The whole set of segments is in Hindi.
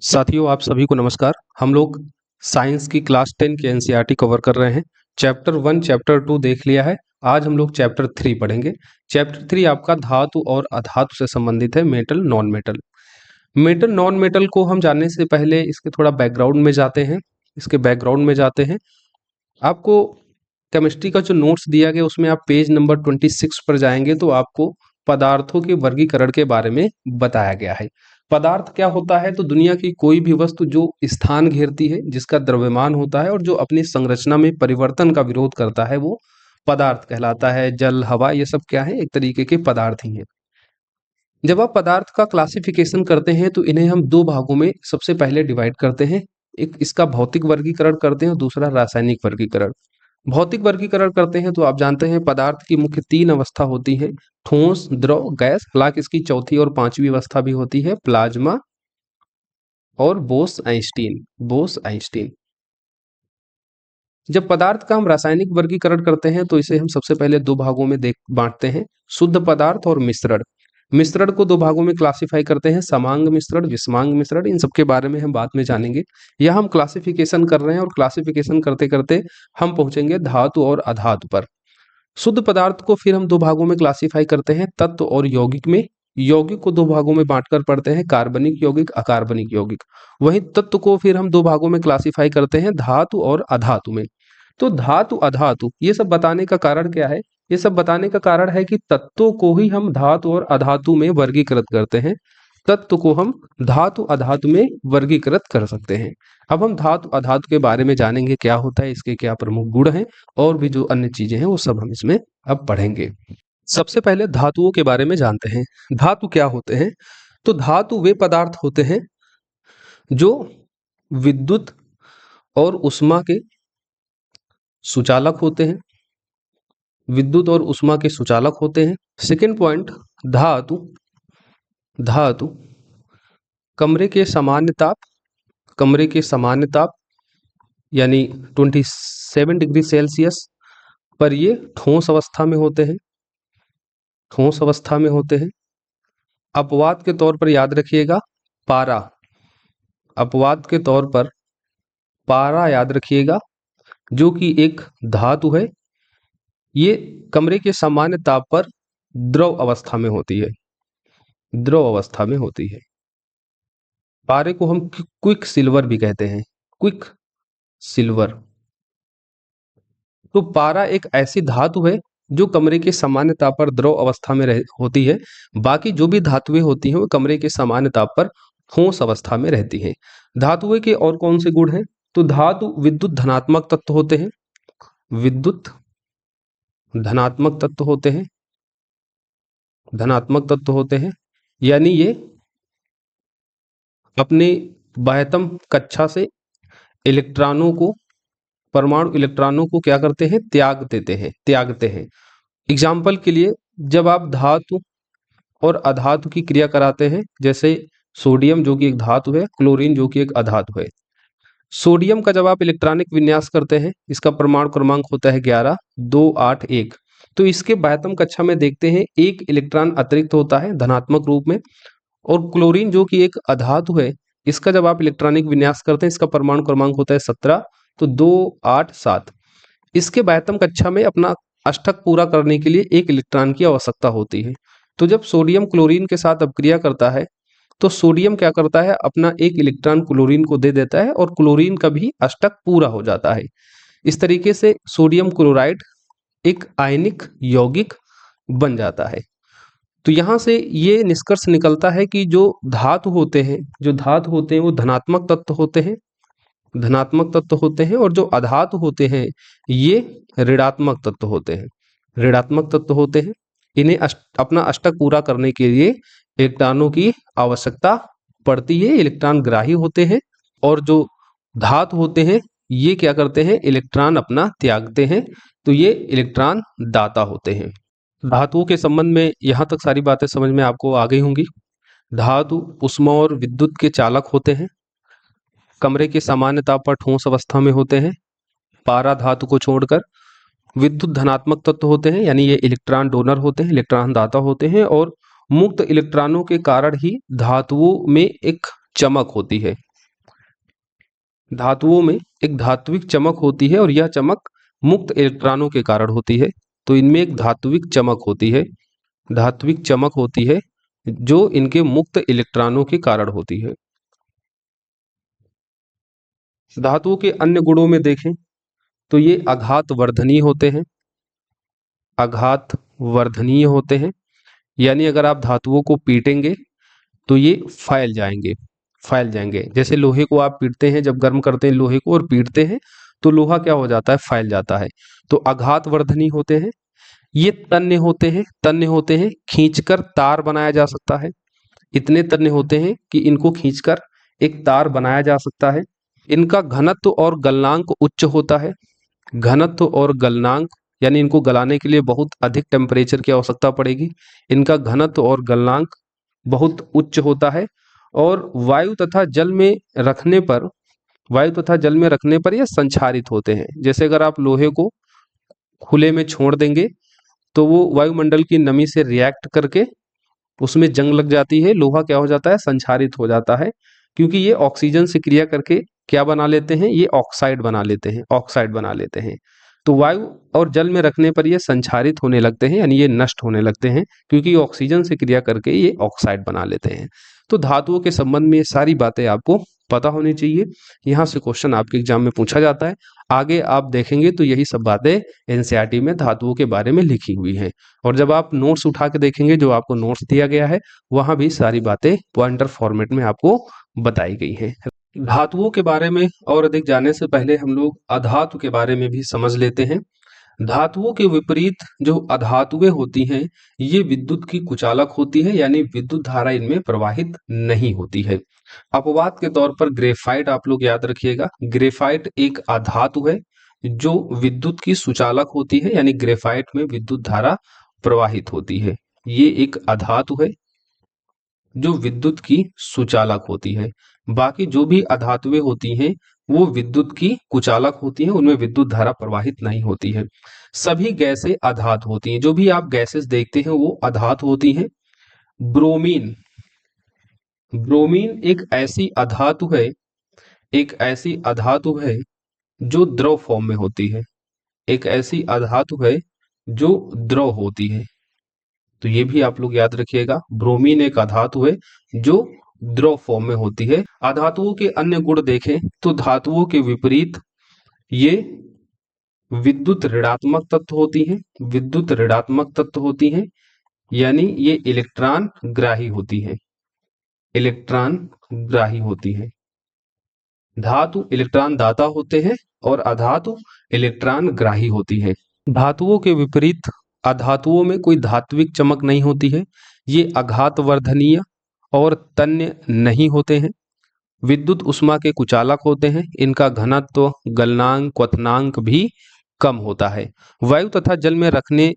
साथियों, आप सभी को नमस्कार। हम लोग साइंस की क्लास 10 के एनसीईआरटी कवर कर रहे हैं। चैप्टर 1 चैप्टर 2 देख लिया है। आज हम लोग चैप्टर 3 पढ़ेंगे। चैप्टर 3 आपका धातु और अधातु से संबंधित है, metal non metal. Metal non metal को हम जानने से पहले इसके थोड़ा बैकग्राउंड में जाते हैं। आपको केमिस्ट्री का जो नोट्स दिया गया उसमें आप पेज नंबर 26 पर जाएंगे तो आपको पदार्थों के वर्गीकरण के बारे में बताया गया है। पदार्थ क्या होता है? तो दुनिया की कोई भी वस्तु जो स्थान घेरती है, जिसका द्रव्यमान होता है और जो अपनी संरचना में परिवर्तन का विरोध करता है, वो पदार्थ कहलाता है। जल, हवा, ये सब क्या है? एक तरीके के पदार्थ ही हैं। जब आप पदार्थ का क्लासिफिकेशन करते हैं तो इन्हें हम दो भागों में सबसे पहले डिवाइड करते हैं। एक इसका भौतिक वर्गीकरण करते हैं और दूसरा रासायनिक वर्गीकरण। भौतिक वर्गीकरण करते हैं तो आप जानते हैं पदार्थ की मुख्य तीन अवस्था होती है, ठोस, द्रव, गैस। हालांकि इसकी चौथी और पांचवी अवस्था भी होती है, प्लाज्मा और बोस-आइंस्टीन। जब पदार्थ का हम रासायनिक वर्गीकरण करते हैं तो इसे हम सबसे पहले दो भागों में बांटते हैं, शुद्ध पदार्थ और मिश्रण। मिश्रण को दो भागों में क्लासिफाई करते हैं, समांग मिश्रण, विषमांग मिश्रण। इन सबके बारे में हम बाद में जानेंगे। यह हम क्लासिफिकेशन कर रहे हैं और क्लासिफिकेशन करते करते हम पहुंचेंगे धातु और अधातु पर। शुद्ध पदार्थ को फिर हम दो भागों में क्लासिफाई करते हैं, तत्व और यौगिक में। यौगिक को दो भागों में बांटकर पढ़ते हैं, कार्बनिक यौगिक, अकार्बनिक यौगिक। वहीं तत्व को फिर हम दो भागों में क्लासिफाई करते हैं, धातु और अधातु में। तो धातु अधातु ये सब बताने का कारण क्या है? ये सब बताने का कारण है कि तत्वों को ही हम धातु और अधातु में वर्गीकृत करते हैं, तत्व को हम धातु अधातु में वर्गीकृत कर सकते हैं। अब हम धातु अधातु के बारे में जानेंगे, क्या होता है, इसके क्या प्रमुख गुण हैं और भी जो अन्य चीजें हैं वो सब हम इसमें अब पढ़ेंगे। सबसे पहले धातुओं के बारे में जानते हैं। धातु क्या होते हैं? तो धातु वे पदार्थ होते हैं जो विद्युत और उष्मा के सुचालक होते हैं। विद्युत और उष्मा के सुचालक होते हैं। सेकेंड पॉइंट, धातु धातु कमरे के सामान्य ताप यानी 27 डिग्री सेल्सियस पर ये ठोस अवस्था में होते हैं। अपवाद के तौर पर याद रखिएगा पारा, अपवाद के तौर पर पारा याद रखिएगा, जो कि एक धातु है। ये कमरे के सामान्य ताप पर द्रव अवस्था में होती है। पारे को हम क्विक सिल्वर भी कहते हैं, क्विक सिल्वर। तो पारा एक ऐसी धातु है जो कमरे के सामान्य ताप पर द्रव अवस्था में होती है। बाकी जो भी धातुएं होती हैं वो कमरे के सामान्य ताप पर ठोस अवस्था में रहती हैं। धातुएं के और कौन से गुण हैं? तो धातु विद्युत धनात्मक तत्व होते हैं, विद्युत धनात्मक तत्व होते हैं, यानी ये अपने बाह्यतम कक्षा से इलेक्ट्रॉनों को, परमाणु इलेक्ट्रॉनों को क्या करते हैं? त्यागते हैं। एग्जाम्पल के लिए, जब आप धातु और अधातु की क्रिया कराते हैं, जैसे सोडियम जो कि एक धातु है, क्लोरीन जो कि एक अधातु है। सोडियम का जब आप इलेक्ट्रॉनिक विन्यास करते हैं, इसका परमाणु क्रमांक होता है 11 2 8 1। तो इसके बाह्यतम कक्षा में देखते हैं एक इलेक्ट्रॉन अतिरिक्त होता है धनात्मक रूप में। और क्लोरीन जो कि एक अधातु है, इसका जब आप इलेक्ट्रॉनिक विन्यास करते हैं, इसका परमाणु क्रमांक होता है 17, तो 2 8 7। इसके बाह्यतम कक्षा में अपना अष्टक पूरा करने के लिए एक इलेक्ट्रॉन की आवश्यकता होती है। तो जब सोडियम क्लोरीन के साथ अपक्रिया करता है तो सोडियम क्या करता है? अपना एक इलेक्ट्रॉन क्लोरीन को दे देता है और क्लोरीन का भी अष्टक पूरा हो जाता है। इस तरीके से सोडियम क्लोराइड एक आयनिक यौगिक बन जाता है। तो यहाँ से ये निष्कर्ष निकलता है कि जो धातु होते हैं वो धनात्मक तत्व होते हैं और जो अधातु होते हैं ये ऋणात्मक तत्व होते हैं। इन्हें अपना अष्टक पूरा करने के लिए इलेक्ट्रॉनों की आवश्यकता पड़ती है, इलेक्ट्रॉन ग्राही होते हैं। और जो धातु होते हैं ये क्या करते हैं? इलेक्ट्रॉन अपना त्यागते हैं, तो ये इलेक्ट्रॉन दाता होते हैं। धातुओं के संबंध में यहाँ तक सारी बातें समझ में आपको आ गई होंगी। धातु उष्मा और विद्युत के चालक होते हैं, कमरे के सामान्य ताप पर ठोस अवस्था में होते हैं। पारा धातु को छोड़कर विद्युत धनात्मक तत्व होते हैं, यानी ये इलेक्ट्रॉन डोनर होते हैं, इलेक्ट्रॉन दाता होते हैं। और मुक्त इलेक्ट्रॉनों के कारण ही धातुओं में एक चमक होती है। धातुओं में एक धात्विक चमक होती है और यह चमक मुक्त इलेक्ट्रॉनों के कारण होती है। तो इनमें एक धात्विक चमक होती है, धात्विक चमक होती है जो इनके मुक्त इलेक्ट्रॉनों के कारण होती है। धातुओं के अन्य गुणों में देखें तो ये आघात वर्धनीय होते हैं, आघात वर्धनीय होते हैं, यानी अगर आप धातुओं को पीटेंगे तो ये फैल जाएंगे, फैल जाएंगे। जैसे लोहे को आप पीटते हैं, जब गर्म करते हैं लोहे को और पीटते हैं तो लोहा क्या हो जाता है, फैल जाता है। तो आघात वर्धनीय होते हैं। ये तन्य होते हैं, तन्य होते हैं, खींचकर तार बनाया जा सकता है। इतने तन्य होते हैं कि इनको खींचकर एक तार बनाया जा सकता है। इनका घनत्व और गलनांक उच्च होता है। घनत्व और गलनांक यानी इनको गलाने के लिए बहुत अधिक टेम्परेचर की आवश्यकता पड़ेगी। इनका घनत्व और गलनांक बहुत उच्च होता है और वायु तथा जल में रखने पर, वायु तथा जल में रखने पर यह संक्षारित होते हैं। जैसे अगर आप लोहे को खुले में छोड़ देंगे तो वो वायुमंडल की नमी से रिएक्ट करके उसमें जंग लग जाती है, लोहा क्या हो जाता है, संक्षारित हो जाता है। क्योंकि ये ऑक्सीजन से क्रिया करके क्या बना लेते हैं, ये ऑक्साइड बना लेते हैं, ऑक्साइड बना लेते हैं। तो वायु और जल में रखने पर ये संक्षारित होने लगते हैं, यानी ये नष्ट होने लगते हैं, क्योंकि ऑक्सीजन से क्रिया करके ये ऑक्साइड बना लेते हैं। तो धातुओं के संबंध में ये सारी बातें आपको पता होनी चाहिए। यहाँ से क्वेश्चन आपके एग्जाम में पूछा जाता है। आगे आप देखेंगे तो यही सब बातें एनसीईआरटी में धातुओं के बारे में लिखी हुई हैं। और जब आप नोट्स उठा के देखेंगे, जो आपको नोट्स दिया गया है, वहां भी सारी बातें पॉइंटर फॉर्मेट में आपको बताई गई हैं। धातुओं के बारे में और अधिक जानने से पहले हम लोग अधातु के बारे में भी समझ लेते हैं। धातुओं के विपरीत जो अधातुएं होती हैं, ये विद्युत की कुचालक होती है, यानी विद्युत धारा इनमें प्रवाहित नहीं होती है। अपवाद के तौर पर ग्रेफाइट आप लोग याद रखिएगा। ग्रेफाइट एक अधातु है जो विद्युत की सुचालक होती है, यानी ग्रेफाइट में विद्युत धारा प्रवाहित होती है। ये एक अधातु है जो विद्युत की सुचालक होती है। बाकी जो भी अधातुएं होती हैं वो विद्युत की कुचालक होती हैं, उनमें विद्युत धारा प्रवाहित नहीं होती है। सभी गैसें अधातु होती हैं, जो भी आप गैसेस देखते हैं वो अधातु होती हैं। ब्रोमीन, ब्रोमीन एक ऐसी अधातु है, एक ऐसी अधातु है जो द्रव फॉर्म में होती है, एक ऐसी अधातु है जो द्रव होती है। तो ये भी आप लोग याद रखिएगा, ब्रोमीन एक अधातु है जो द्रव फॉर्म में होती है। अधातुओं के अन्य गुण देखें तो धातुओं के विपरीत ये विद्युत ऋणात्मक तत्व होती हैं, विद्युत ऋणात्मक तत्व होती हैं, यानी ये इलेक्ट्रॉन ग्राही होती हैं, इलेक्ट्रॉन ग्राही होती हैं। धातु इलेक्ट्रॉन दाता होते हैं और अधातु इलेक्ट्रॉन ग्राही होती है। धातुओं के विपरीत अधातुओं में कोई धात्विक चमक नहीं होती है। ये आघात वर्धनीय और तन्य नहीं होते हैं। विद्युत ऊष्मा के कुचालक होते हैं। इनका घनत्व, गलनांक, क्वथनांक भी कम होता है। वायु तथा जल में रखने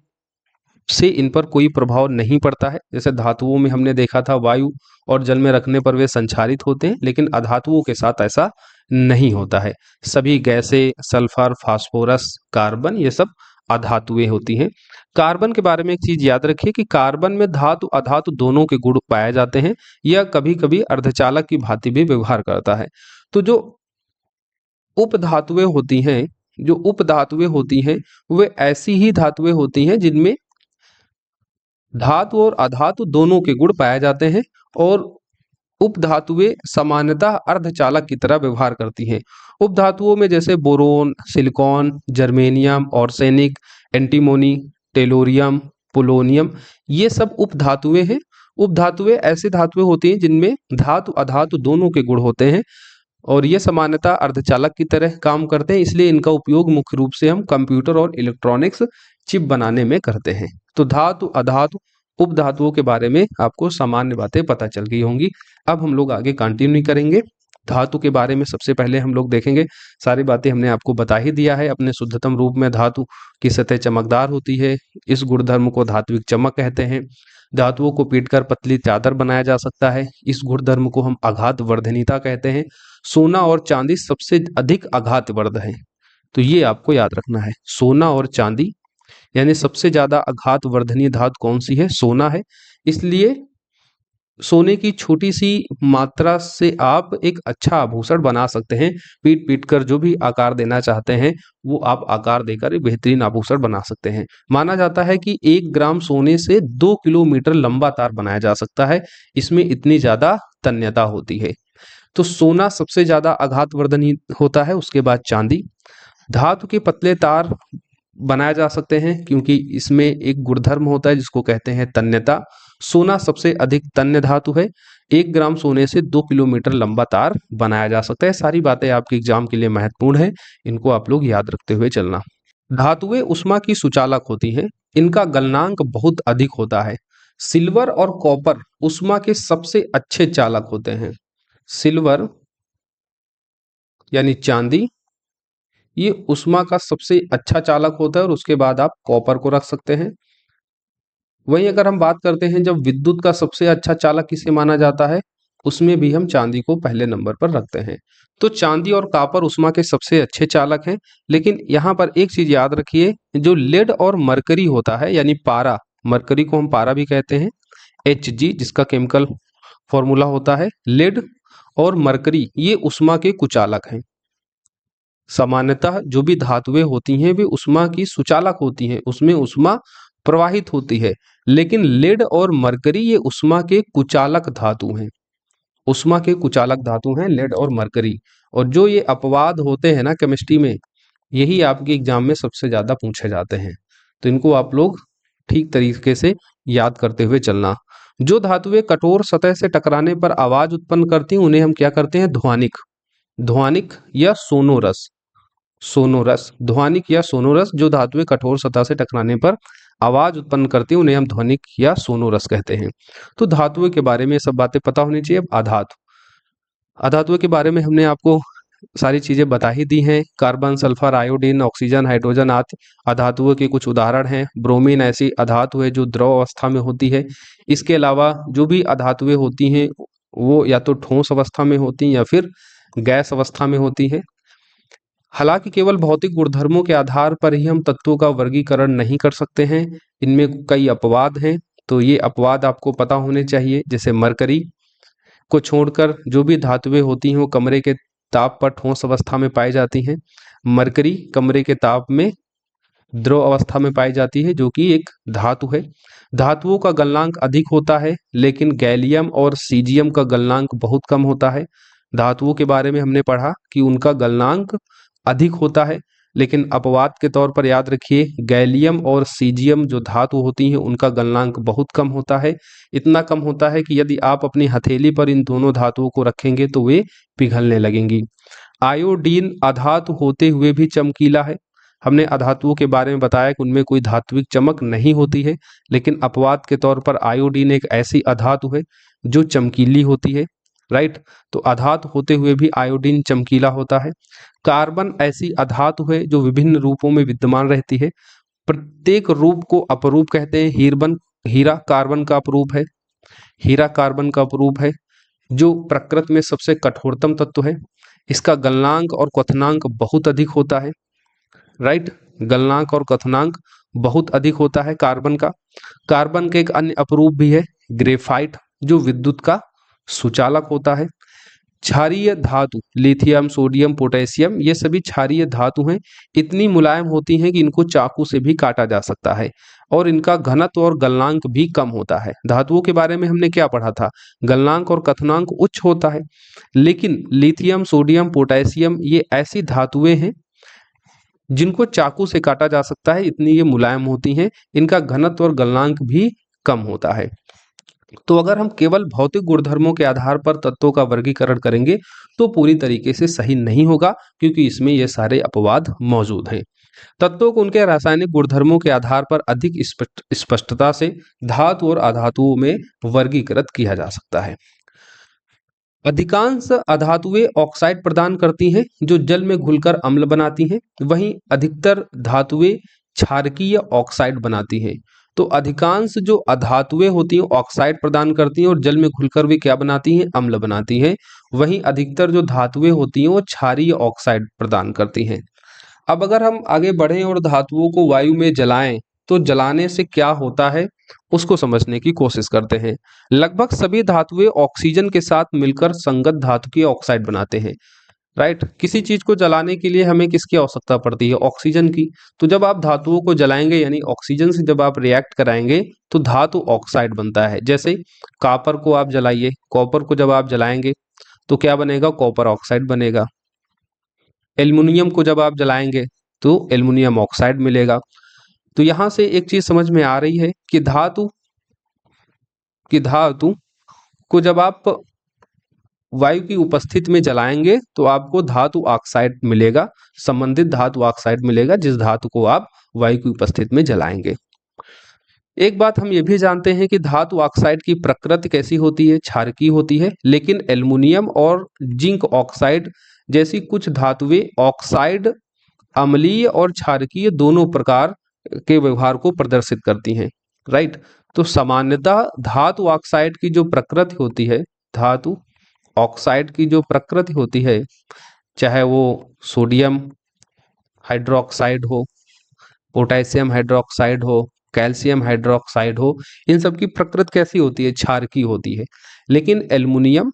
से इन पर कोई प्रभाव नहीं पड़ता है। जैसे धातुओं में हमने देखा था वायु और जल में रखने पर वे संक्षारित होते हैं, लेकिन अधातुओं के साथ ऐसा नहीं होता है। सभी गैसें, सल्फर, फास्फोरस, कार्बन, ये सब अधातुएं होती हैं। कार्बन के बारे में एक चीज याद रखिए कि कार्बन में धातु अधातु दोनों के गुण पाए जाते हैं। यह कभी कभी अर्धचालक की भांति भी व्यवहार करता है। तो जो उपधातुएं होती हैं, जो उपधातुएं होती हैं, वे ऐसी ही धातुएं होती हैं जिनमें धातु और अधातु दोनों के गुण पाए जाते हैं और उपधातुएं सामान्यतः अर्धचालक की तरह व्यवहार करती हैं। उपधातुओं में जैसे boron, silicon, germanium, arsenic, antimony, tellurium, polonium, ये सब उपधातुएं हैं। उपधातुएं ऐसी धातुएं होती हैं जिनमें धातु अधातु दोनों के गुण होते हैं और ये सामान्यतः अर्धचालक की तरह काम करते हैं, इसलिए इनका उपयोग मुख्य रूप से हम कंप्यूटर और इलेक्ट्रॉनिक्स चिप बनाने में करते हैं। तो धातु अधातु उपधातुओं के बारे में आपको सामान्य बातें पता चल गई होंगी। अब हम लोग आगे कंटिन्यू करेंगे। धातु के बारे में सबसे पहले हम लोग देखेंगे, सारी बातें हमने आपको बता ही दिया है। अपने शुद्धतम रूप में धातु की सतह चमकदार होती है, इस गुणधर्म को धात्विक चमक कहते हैं। धातुओं को पीटकर पतली चादर बनाया जा सकता है, इस गुणधर्म को हम आघात वर्धनीयता कहते हैं। सोना और चांदी सबसे अधिक आघातवर्ध है, तो ये आपको याद रखना है। सोना और चांदी यानी सबसे ज्यादा आघात वर्धनीय धातु कौन सी है, सोना है। इसलिए सोने की छोटी सी मात्रा से आप एक अच्छा आभूषण बना सकते हैं। पीट पीट कर जो भी आकार देना चाहते हैं वो आप आकार देकर एक बेहतरीन आभूषण बना सकते हैं। माना जाता है कि 1 ग्राम सोने से 2 किलोमीटर लंबा तार बनाया जा सकता है। इसमें इतनी ज्यादा तन्यता होती है। तो सोना सबसे ज्यादा आघातवर्धनी होता है, उसके बाद चांदी। धातु के पतले तार बनाए जा सकते हैं क्योंकि इसमें एक गुणधर्म होता है जिसको कहते हैं तन्यता। सोना सबसे अधिक तन्य धातु है। 1 ग्राम सोने से 2 किलोमीटर लंबा तार बनाया जा सकता है। सारी बातें आपके एग्जाम के लिए महत्वपूर्ण है, इनको आप लोग याद रखते हुए चलना। धातुएं उष्मा की सुचालक होती हैं। इनका गलनांक बहुत अधिक होता है। सिल्वर और कॉपर उष्मा के सबसे अच्छे चालक होते हैं। सिल्वर यानी चांदी, ये उष्मा का सबसे अच्छा चालक होता है और उसके बाद आप कॉपर को रख सकते हैं। वहीं अगर हम बात करते हैं जब विद्युत का सबसे अच्छा चालक किसे माना जाता है, उसमें भी हम चांदी को पहले नंबर पर रखते हैं। तो चांदी और कॉपर उष्मा के सबसे अच्छे चालक हैं। लेकिन यहाँ पर एक चीज याद रखिए, जो लेड और मरकरी होता है यानी पारा, मरकरी को हम पारा भी कहते हैं, Hg जिसका केमिकल फॉर्मूला होता है, लेड और मरकरी ये उष्मा के कुचालक हैं। सामान्यतः जो भी धातुएं होती हैं वे उष्मा की सुचालक होती हैं, उसमें उष्मा प्रवाहित होती है। लेकिन लेड और मरकरी ये उष्मा के कुचालक धातु हैं। उष्मा के कुचालक धातु हैं लेड और मरकरी। और जो ये अपवाद होते हैं ना केमिस्ट्री में, यही आपके एग्जाम में सबसे ज्यादा पूछे जाते हैं। तो इनको आप लोग ठीक तरीके से याद करते हुए चलना। जो धातुएं कठोर सतह से टकराने पर आवाज उत्पन्न करती हैं उन्हें हम क्या करते हैं, ध्वनिक। ध्वनिक या सोनोरस। सोनोरस, ध्वनिक या सोनोरस जो धातुएं कठोर सतह से टकराने पर आवाज उत्पन्न करती हैं उन्हें हम ध्वनिक या सोनोरस कहते हैं। तो धातुओं के बारे में ये सब बातें पता होनी चाहिए। अब अधातु, अधातुओं के बारे में हमने आपको सारी चीजें बता ही दी हैं। Carbon, sulphur, iodine, oxygen, hydrogen आदि अधातुओं के कुछ उदाहरण हैं। ब्रोमीन ऐसी अधातु है जो द्रव अवस्था में होती है। इसके अलावा जो भी अधातुएं होती हैं वो या तो ठोस अवस्था में होती हैं या फिर गैस अवस्था में होती है। हालांकि केवल भौतिक गुणधर्मों के आधार पर ही हम तत्वों का वर्गीकरण नहीं कर सकते हैं। इनमें कई अपवाद हैं, तो ये अपवाद आपको पता होने चाहिए। जैसे मरकरी को छोड़कर जो भी धातुएं होती हैं वो कमरे के ताप पर ठोस अवस्था में पाई जाती हैं। मरकरी कमरे के ताप में द्रव अवस्था में पाई जाती है जो कि एक धातु है। धातुओं का गलनांक अधिक होता है लेकिन गैलियम और सीजियम का गलनांक बहुत कम होता है। धातुओं के बारे में हमने पढ़ा कि उनका गलनांक अधिक होता है, लेकिन अपवाद के तौर पर याद रखिए गैलियम और सीजियम जो धातु होती हैं उनका गलनांक बहुत कम होता है। इतना कम होता है कि यदि आप अपनी हथेली पर इन दोनों धातुओं को रखेंगे तो वे पिघलने लगेंगी। आयोडीन अधातु होते हुए भी चमकीला है। हमने अधातुओं के बारे में बताया कि उनमें कोई धात्विक चमक नहीं होती है, लेकिन अपवाद के तौर पर आयोडीन एक ऐसी अधातु है जो चमकीली होती है। राइट, तो अधातु होते हुए भी आयोडीन चमकीला होता है। कार्बन ऐसी अधातु है जो विभिन्न रूपों में विद्यमान रहती है। प्रत्येक रूप को अपरूप कहते हैं। हीरा कार्बन का अपरूप है। हीरा कार्बन का अपरूप है जो प्रकृति में सबसे कठोरतम तत्व है। इसका गलनांक और क्वथनांक बहुत अधिक होता है। राइट, गलनांक और क्वथनांक बहुत अधिक होता है कार्बन का। कार्बन का एक अन्य अपरूप भी है ग्रेफाइट जो विद्युत का सुचालक होता है। क्षारीय धातु लिथियम, सोडियम, पोटेशियम ये सभी क्षारीय धातु हैं। इतनी मुलायम होती हैं कि इनको चाकू से भी काटा जा सकता है और इनका घनत्व और गलनांक भी कम होता है। धातुओं के बारे में हमने क्या पढ़ा था, गलनांक और क्वथनांक उच्च होता है। लेकिन लिथियम, सोडियम, पोटेशियम ये ऐसी धातुएं हैं जिनको चाकू से काटा जा सकता है, इतनी ये मुलायम होती हैं। इनका घनत्व और गलनांक भी कम होता है। तो अगर हम केवल भौतिक गुणधर्मों के आधार पर तत्वों का वर्गीकरण करेंगे तो पूरी तरीके से सही नहीं होगा, क्योंकि इसमें ये सारे अपवाद मौजूद हैं। तत्वों को उनके रासायनिक गुणधर्मों के आधार पर अधिक स्पष्टता से धातु और अधातुओं में वर्गीकृत किया जा सकता है। अधिकांश अधातुएं ऑक्साइड प्रदान करती हैं जो जल में घुलकर अम्ल बनाती हैं। वहीं अधिकतर धातुएं क्षारकीय ऑक्साइड बनाती हैं। तो अधिकांश जो अधातुएं होती हैं ऑक्साइड प्रदान करती हैं और जल में घुलकर वे क्या बनाती हैं, अम्ल बनाती हैं। वहीं अधिकतर जो धातुएं होती हैं वो क्षारीय ऑक्साइड प्रदान करती हैं। अब अगर हम आगे बढ़ें और धातुओं को वायु में जलाएं तो जलाने से क्या होता है उसको समझने की कोशिश करते हैं। लगभग सभी धातुएं ऑक्सीजन के साथ मिलकर संगत धातु की ऑक्साइड बनाते हैं। राइट, किसी चीज को जलाने के लिए हमें किसकी आवश्यकता पड़ती है? ऑक्सीजन की। तो जब आप धातुओं को जलाएंगे यानी ऑक्सीजन से जब आप रिएक्ट कराएंगे तो धातु ऑक्साइड बनता है। जैसे कॉपर को आप जलाइए, कॉपर को जब आप जलाएंगे तो क्या बनेगा? कॉपर ऑक्साइड बनेगा। एल्युमिनियम को जब आप जलाएंगे तो एल्युमिनियम ऑक्साइड मिलेगा। तो यहां से एक चीज समझ में आ रही है कि धातु को जब आप वायु की उपस्थिति में जलाएंगे तो आपको धातु ऑक्साइड मिलेगा, संबंधित धातु ऑक्साइड मिलेगा जिस धातु को आप वायु की उपस्थिति में जलाएंगे। एक बात हम ये भी जानते हैं कि धातु ऑक्साइड की प्रकृति कैसी होती है? क्षारकीय होती है। लेकिन एल्युमिनियम और जिंक ऑक्साइड जैसी कुछ धातुएं ऑक्साइड, अम्लीय और क्षारकीय दोनों प्रकार के व्यवहार को प्रदर्शित करती हैं। राइट, तो सामान्यतः धातु ऑक्साइड की जो प्रकृति होती है, धातु ऑक्साइड की जो प्रकृति होती है, चाहे वो सोडियम हाइड्रोक्साइड हो, पोटेशियम हाइड्रोक्साइड हो, कैल्शियम हाइड्रोक्साइड हो, इन सब की प्रकृति कैसी होती है? क्षारकीय होती है। लेकिन एल्युमिनियम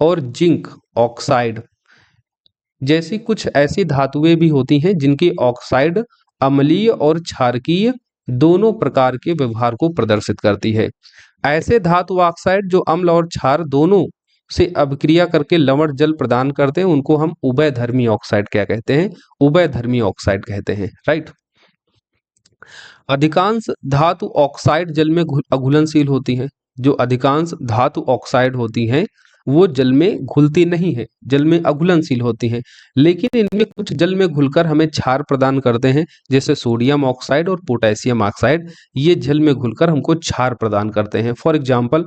और जिंक ऑक्साइड जैसी कुछ ऐसी धातुएं भी होती हैं जिनकी ऑक्साइड अम्लीय और क्षारकीय दोनों प्रकार के व्यवहार को प्रदर्शित करती है। ऐसे धातु ऑक्साइड जो अम्ल और क्षार दोनों से अभिक्रिया करके लवण जल प्रदान करते हैं उनको हम उभयधर्मी ऑक्साइड क्या कहते हैं? उभयधर्मी ऑक्साइड कहते हैं। राइट, अधिकांश धातु ऑक्साइड जल में अघुलनशील होती हैं। जो अधिकांश धातु ऑक्साइड होती हैं वो जल में घुलती नहीं है, जल में अघुलनशील होती हैं। लेकिन इनमें कुछ जल में घुलकर हमें क्षार प्रदान करते हैं, जैसे सोडियम ऑक्साइड और पोटेशियम ऑक्साइड। ये जल में घुलकर हमको क्षार प्रदान करते हैं। फॉर एग्जाम्पल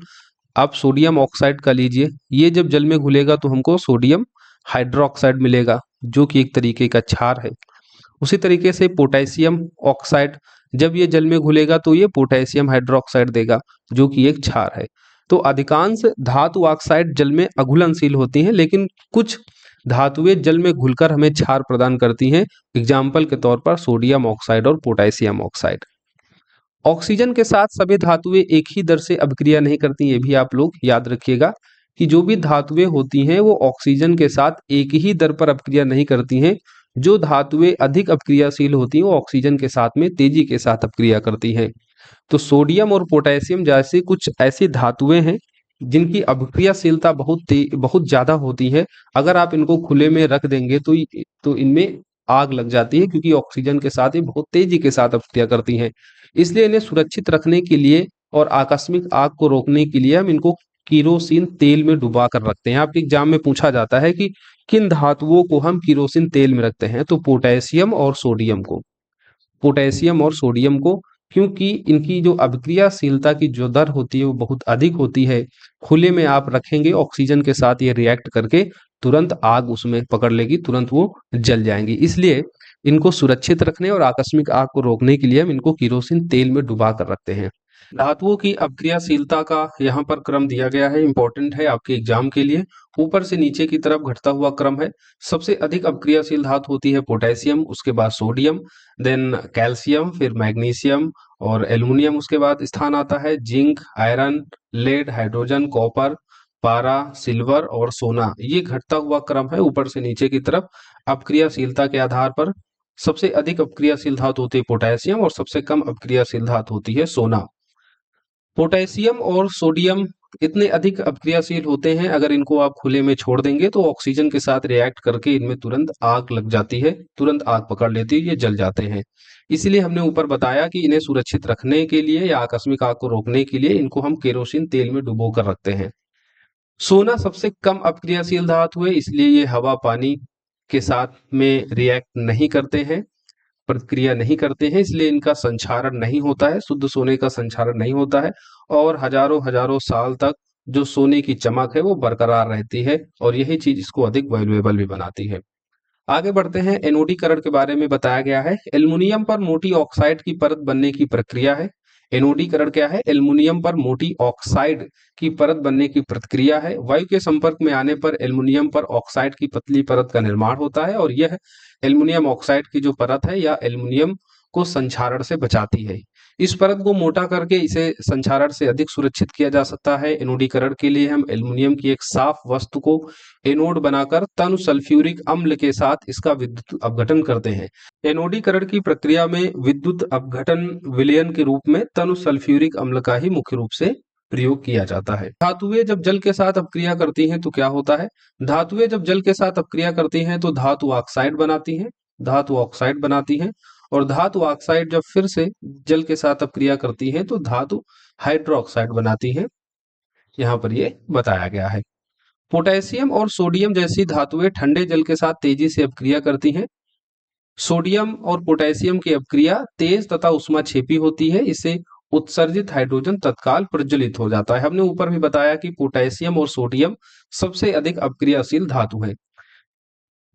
आप सोडियम ऑक्साइड का लीजिए, ये जब जल में घुलेगा तो हमको सोडियम हाइड्रोक्साइड मिलेगा जो कि एक तरीके का क्षार है। उसी तरीके से पोटेशियम ऑक्साइड जब ये जल में घुलेगा तो ये पोटेशियम हाइड्रोक्साइड देगा जो कि एक क्षार है। तो अधिकांश धातु ऑक्साइड जल में अघुलनशील होती हैं, लेकिन कुछ धातुएं जल में घुलकर हमें क्षार प्रदान करती हैं। एग्जाम्पल के तौर पर सोडियम ऑक्साइड और पोटेशियम ऑक्साइड। ऑक्सीजन के साथ सभी धातुएं एक ही दर से अभिक्रिया नहीं करती, ये भी आप लोग याद रखिएगा कि जो भी धातुएं होती हैं वो ऑक्सीजन के साथ एक ही दर पर अभिक्रिया नहीं करती हैं। जो धातुएं अधिक अभिक्रियाशील होती हैं वो ऑक्सीजन के साथ में तेजी के साथ अभिक्रिया करती हैं। तो सोडियम और पोटेशियम जैसी कुछ ऐसी धातुएं हैं जिनकी अभिक्रियाशीलता बहुत ज्यादा होती है। अगर आप इनको खुले में रख देंगे तो इनमें आग लग जाती है, क्योंकि ऑक्सीजन के साथ ये बहुत तेजी के साथ अभिक्रिया करती हैं। इसलिए इन्हें सुरक्षित रखने के लिए और आकस्मिक आग को रोकने के लिए हम इनको किरोसिन तेल में डुबा कर रखते हैं। आपके एग्जाम में पूछा जाता है कि किन धातुओं को हम किरोसिन तेल में रखते हैं? तो पोटेशियम और सोडियम को, पोटेशियम और सोडियम को, क्योंकि इनकी जो अभिक्रियाशीलता की जो दर होती है वो बहुत अधिक होती है। खुले में आप रखेंगे, ऑक्सीजन के साथ ये रिएक्ट करके तुरंत आग उसमें पकड़ लेगी, तुरंत वो जल जाएंगी। इसलिए इनको सुरक्षित रखने और आकस्मिक आग को रोकने के लिए हम इनको किरोसिन तेल में डुबा कर रखते हैं। धातुओं की अभिक्रियाशीलता का यहाँ पर क्रम दिया गया है, इंपॉर्टेंट है आपके एग्जाम के लिए। ऊपर से नीचे की तरफ घटता हुआ क्रम है। सबसे अधिक अभिक्रियाशील धातु होती है पोटेशियम, उसके बाद सोडियम, देन कैल्शियम, फिर मैग्नीशियम और एल्युमिनियम। उसके बाद स्थान आता है zinc, iron, lead, hydrogen, copper, पारा, सिल्वर और सोना। ये घटता हुआ क्रम है ऊपर से नीचे की तरफ अभिक्रियाशीलता के आधार पर। सबसे अधिक अभिक्रियाशील धातु होती है पोटेशियम और सबसे कम अभिक्रियाशील धातु होती है सोना। पोटेशियम और सोडियम इतने अधिक अभिक्रियाशील होते हैं, अगर इनको आप खुले में छोड़ देंगे तो ऑक्सीजन के साथ रिएक्ट करके इनमें तुरंत आग लग जाती है, तुरंत आग पकड़ लेती है, ये जल जाते हैं। इसलिए हमने ऊपर बताया कि इन्हें सुरक्षित रखने के लिए या आकस्मिक आग को रोकने के लिए इनको हम केरोसिन तेल में डुबो कर रखते हैं। सोना सबसे कम अभिक्रियाशील धातु है, इसलिए ये हवा पानी के साथ में रिएक्ट नहीं करते हैं, प्रतिक्रिया नहीं करते हैं, इसलिए इनका संक्षारण नहीं होता है, शुद्ध सोने का संक्षारण नहीं होता है और हजारों हजारों साल तक जो सोने की चमक है वो बरकरार रहती है और यही चीज इसको अधिक वैल्यूएबल भी बनाती है। आगे बढ़ते हैं, एनोडीकरण के बारे में बताया गया है। एल्युमिनियम पर मोटी ऑक्साइड की परत बनने की प्रक्रिया है। एनोडीकरण क्या है? एल्युमिनियम पर मोटी ऑक्साइड की परत बनने की प्रक्रिया है। वायु के संपर्क में आने पर एल्युमिनियम पर ऑक्साइड की पतली परत का निर्माण होता है और यह एल्युमिनियम ऑक्साइड की जो परत है या एल्युमिनियम को संक्षारण से बचाती है। इस परत को मोटा करके इसे संक्षारण से अधिक सुरक्षित किया जा सकता है। एनोडीकरण के लिए हम एल्युमिनियम की एक साफ वस्तु को एनोड बनाकर तनु सल्फ्यूरिक अम्ल के साथ इसका विद्युत अपघटन करते हैं। एनोडीकरण की प्रक्रिया में विद्युत अपघटन विलयन के रूप में तनु सल्फ्यूरिक अम्ल का ही मुख्य रूप से प्रयोग किया जाता है। धातुएं जब जल के साथ अपक्रिया करती हैं तो क्या होता है? धातुएं जब जल के साथ अपक्रिया करती हैं तो धातु ऑक्साइड बनाती हैं, धातु ऑक्साइड बनाती हैं और धातु ऑक्साइड जब फिर से जल के साथ अपक्रिया करती हैं तो धातु हाइड्रोक्साइड बनाती हैं। यहाँ पर ये बताया गया है। पोटेशियम और सोडियम जैसी धातुएं ठंडे जल के साथ तेजी से अपक्रिया करती हैं। सोडियम और पोटेशियम की अपक्रिया तेज तथा उष्माक्षेपी होती है। इससे उत्सर्जित हाइड्रोजन तत्काल प्रज्वलित हो जाता है। हमने ऊपर भी बताया कि पोटेशियम और सोडियम सबसे अधिक अपक्रियाशील धातु है।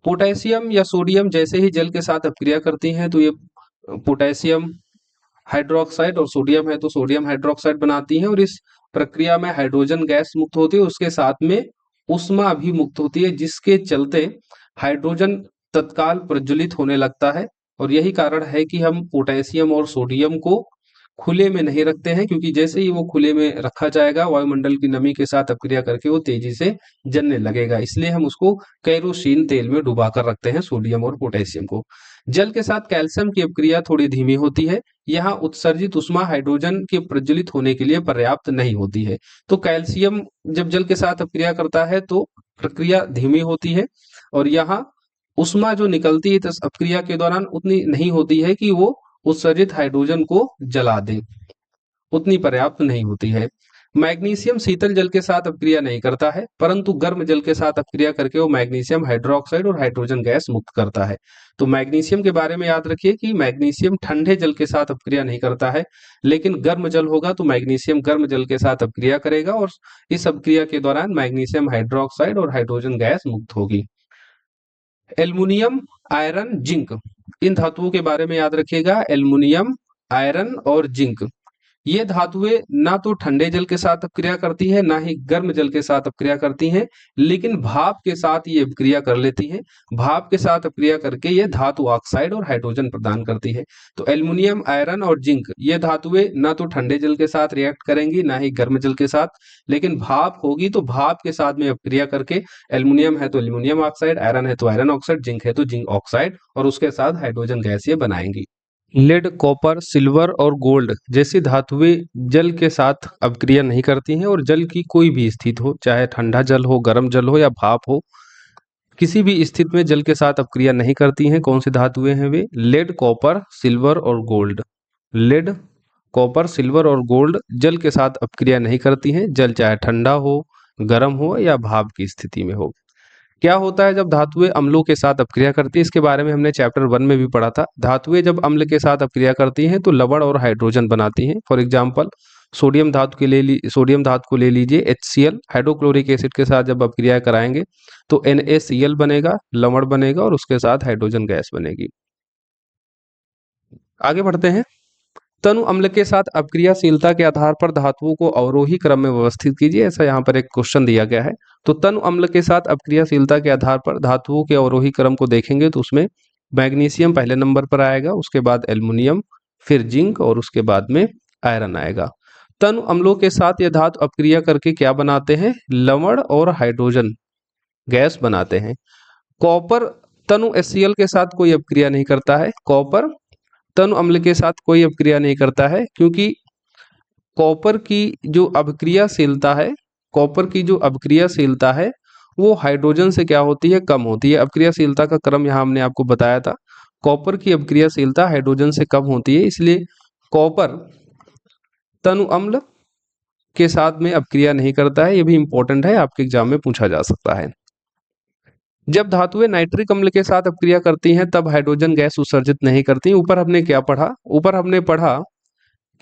पोटेशियम या सोडियम जैसे ही जल के साथ अपक्रिया करती हैं तो ये पोटेशियम हाइड्रोक्साइड और सोडियम है तो सोडियम हाइड्रोक्साइड बनाती हैं और इस प्रक्रिया में हाइड्रोजन गैस मुक्त होती है, उसके साथ में उष्मा भी मुक्त होती है, जिसके चलते हाइड्रोजन तत्काल प्रज्वलित होने लगता है। और यही कारण है कि हम पोटेशियम और सोडियम को खुले में नहीं रखते हैं, क्योंकि जैसे ही वो खुले में रखा जाएगा वायुमंडल की नमी के साथ अपक्रिया करके वो तेजी से जलने लगेगा। इसलिए हम उसको केरोसिन तेल में डुबा कर रखते हैं सोडियम और पोटेशियम को। जल के साथ कैल्शियम की अपक्रिया थोड़ी धीमी होती है। यहाँ उत्सर्जित उष्मा हाइड्रोजन के प्रज्वलित होने के लिए पर्याप्त नहीं होती है। तो कैल्शियम जब जल के साथ अपक्रिया करता है तो प्रक्रिया धीमी होती है और यहाँ उष्मा जो निकलती है इस अपक्रिया के दौरान उतनी नहीं होती है कि वो उत्सर्जित हाइड्रोजन को जला दे, उतनी पर्याप्त नहीं होती है। मैग्नीशियम शीतल जल के साथ अपक्रिया नहीं करता है, परंतु गर्म जल के साथ अपक्रिया करके वो मैग्नीशियम हाइड्रोक्साइड और हाइड्रोजन गैस मुक्त करता है। तो मैग्नीशियम के बारे में याद रखिए कि मैग्नीशियम ठंडे जल के साथ अपक्रिया नहीं करता है, लेकिन गर्म जल होगा तो मैग्नीशियम गर्म जल के साथ अपक्रिया करेगा और इस अपक्रिया के दौरान मैग्नीशियम हाइड्रोक्साइड और हाइड्रोजन गैस मुक्त होगी। एल्युमिनियम, आयरन, जिंक, इन धातुओं के बारे में याद रखिएगा। एल्युमिनियम, आयरन और जिंक ये धातुएं ना तो ठंडे जल के साथ अपक्रिया करती है ना ही गर्म जल के साथ अपक्रिया करती हैं, लेकिन भाप के साथ ये अपक्रिया कर लेती हैं। भाप के साथ अपक्रिया करके ये धातु ऑक्साइड और हाइड्रोजन प्रदान करती है। तो एल्युमिनियम, आयरन और जिंक ये धातुएं ना तो ठंडे जल के साथ रिएक्ट करेंगी ना ही गर्म जल के साथ, लेकिन भाप होगी तो भाप के साथ में अपक्रिया करके एल्युमिनियम है तो एल्युमिनियम ऑक्साइड, आयरन है तो आयरन ऑक्साइड, जिंक है तो जिंक ऑक्साइड और उसके साथ हाइड्रोजन गैस ये बनाएंगी। लेड, कॉपर, सिल्वर और गोल्ड जैसी धातुएं जल के साथ अपक्रिया नहीं करती हैं और जल की कोई भी स्थिति हो, चाहे ठंडा जल हो, गर्म जल हो या भाप हो, किसी भी स्थिति में जल के साथ अपक्रिया नहीं करती हैं। कौन सी धातुएं हैं वे? लेड, कॉपर, सिल्वर और गोल्ड। लेड, कॉपर, सिल्वर और गोल्ड जल के साथ अपक्रिया नहीं करती हैं, जल चाहे ठंडा हो, गर्म हो या भाप की स्थिति में हो। क्या होता है जब धातुएं अम्लों के साथ अपक्रिया करती है? इसके बारे में हमने चैप्टर 1 में भी पढ़ा था। धातुएं जब अम्ल के साथ अपक्रिया करती हैं तो लवण और हाइड्रोजन बनाती हैं। फॉर एग्जांपल सोडियम धातु सोडियम धातु को ले लीजिए, HCl, हाइड्रोक्लोरिक एसिड के साथ जब अपक्रिया कराएंगे तो NaCl बनेगा, लवण बनेगा और उसके साथ हाइड्रोजन गैस बनेगी। आगे बढ़ते हैं। तनु अम्ल के साथ अपक्रियाशीलता के आधार पर धातुओं को अवरोही क्रम में व्यवस्थित कीजिए, ऐसा यहाँ पर एक क्वेश्चन दिया गया है। तो तनु अम्ल के साथ अपक्रियाशीलता के आधार पर धातुओं के अवरोही क्रम को देखेंगे तो उसमें मैग्नीशियम पहले नंबर पर आएगा, उसके बाद एल्युमिनियम, फिर जिंक और उसके बाद में आयरन आएगा। तनु अम्लों के साथ ये धातु अपक्रिया करके क्या बनाते हैं? लवण और हाइड्रोजन गैस बनाते हैं। कॉपर तनु HCl के साथ कोई अपक्रिया नहीं करता है। कॉपर तनु अम्ल के साथ कोई अपक्रिया नहीं करता है क्योंकि कॉपर की जो अपक्रियाशीलता है, कॉपर की जो अपक्रियाशीलता है वो हाइड्रोजन से क्या होती है? कम होती है। अपक्रियाशीलता का क्रम यहाँ हमने आपको बताया था। कॉपर की अपक्रियाशीलता हाइड्रोजन से कम होती है, इसलिए कॉपर तनु अम्ल के साथ में अपक्रिया नहीं करता है। ये भी इंपॉर्टेंट है, आपके एग्जाम में पूछा जा सकता है। जब धातुएं नाइट्रिक अम्ल के साथ अपक्रिया करती हैं तब हाइड्रोजन गैस उत्सर्जित नहीं करती। ऊपर हमने क्या पढ़ा? ऊपर हमने पढ़ा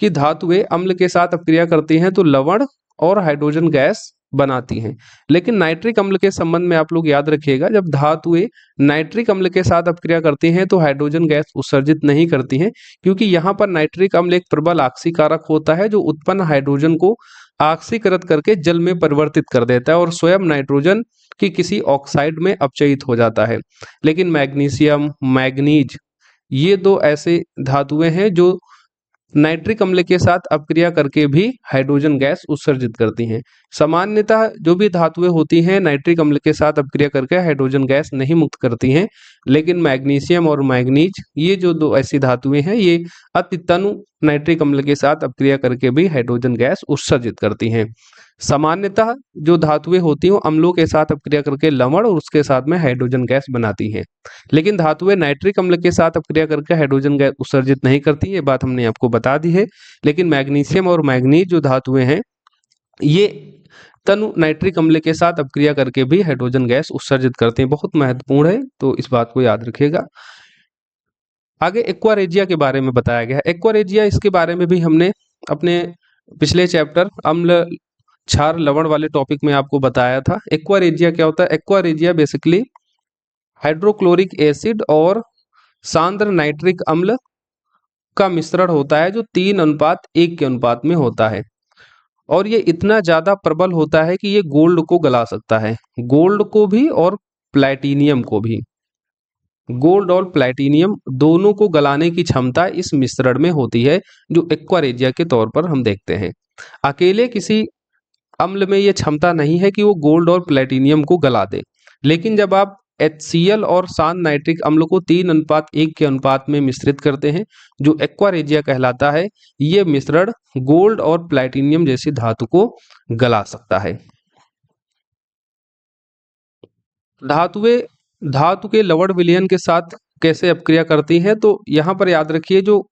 कि धातुएं अम्ल के साथ अपक्रिया करती हैं तो लवण और हाइड्रोजन गैस बनाती हैं। लेकिन नाइट्रिक अम्ल के संबंध में आप लोग याद रखिएगा, जब धातुएं नाइट्रिक अम्ल के साथ अपक्रिया करती हैं तो हाइड्रोजन गैस उत्सर्जित नहीं करती हैं, क्योंकि यहाँ पर नाइट्रिक अम्ल एक प्रबल आक्सीकारक होता है जो उत्पन्न हाइड्रोजन को आक्सीकृत करके जल में परिवर्तित कर देता है और स्वयं नाइट्रोजन की किसी ऑक्साइड में अपचयित हो जाता है। लेकिन मैग्नीशियम, मैग्नीज, ये दो ऐसे धातुएं हैं जो नाइट्रिक अम्ल के साथ अपक्रिया करके भी हाइड्रोजन गैस उत्सर्जित करती हैं। सामान्यतः जो भी धातुएं होती हैं नाइट्रिक अम्ल के साथ अपक्रिया करके हाइड्रोजन गैस नहीं मुक्त करती हैं, लेकिन मैग्नीशियम और मैग्नीज, ये जो दो ऐसी धातुएं हैं, ये अति तनु नाइट्रिक अम्ल के साथ अपक्रिया करके भी हाइड्रोजन गैस उत्सर्जित करती हैं। सामान्यतः जो धातुएं होती हैं वो अम्लों के साथ अपक्रिया करके लवण और उसके साथ में हाइड्रोजन गैस बनाती हैं, लेकिन धातुएं नाइट्रिक अम्ल के साथ अपक्रिया करके हाइड्रोजन गैस उत्सर्जित नहीं करती, ये बात हमने आपको बता दी है। लेकिन मैग्नीशियम और मैग्नीज जो धातुएं हैं, ये तनु नाइट्रिक अम्ल के साथ अपक्रिया करके भी हाइड्रोजन गैस उत्सर्जित करते हैं। बहुत महत्वपूर्ण है, तो इस बात को याद रखिएगा। आगे एक्वा रेजिया के बारे में बताया गया है। एक्वा रेजिया, इसके बारे में भी हमने अपने पिछले चैप्टर अम्ल क्षार लवण वाले टॉपिक में आपको बताया था। एक्वा रेजिया क्या होता है? Aqua regia basically hydrochloric acid और सांद्र नाइट्रिक अम्ल का मिश्रण होता है जो 3:1 के अनुपात में होता है, और ये इतना ज्यादा प्रबल होता है कि ये गोल्ड को गला सकता है, गोल्ड को भी और प्लैटिनियम को भी। गोल्ड और प्लैटिनियम दोनों को गलाने की क्षमता इस मिश्रण में होती है, जो एक्वा रेजिया के तौर पर हम देखते हैं। अकेले किसी अम्ल में ये क्षमता नहीं है कि वो गोल्ड और प्लैटिनियम को गला दे, लेकिन जब आप HCl और सांद्र नाइट्रिक अम्ल को 3:1 के अनुपात में मिश्रित करते हैं, जो एक्वा रेजिया कहलाता है, ये मिश्रण गोल्ड और प्लैटिनियम जैसी धातु को गला सकता है। धातुएं धातु के लवण विलयन के साथ कैसे अपक्रिया करती हैं, तो यहाँ पर याद रखिए, जो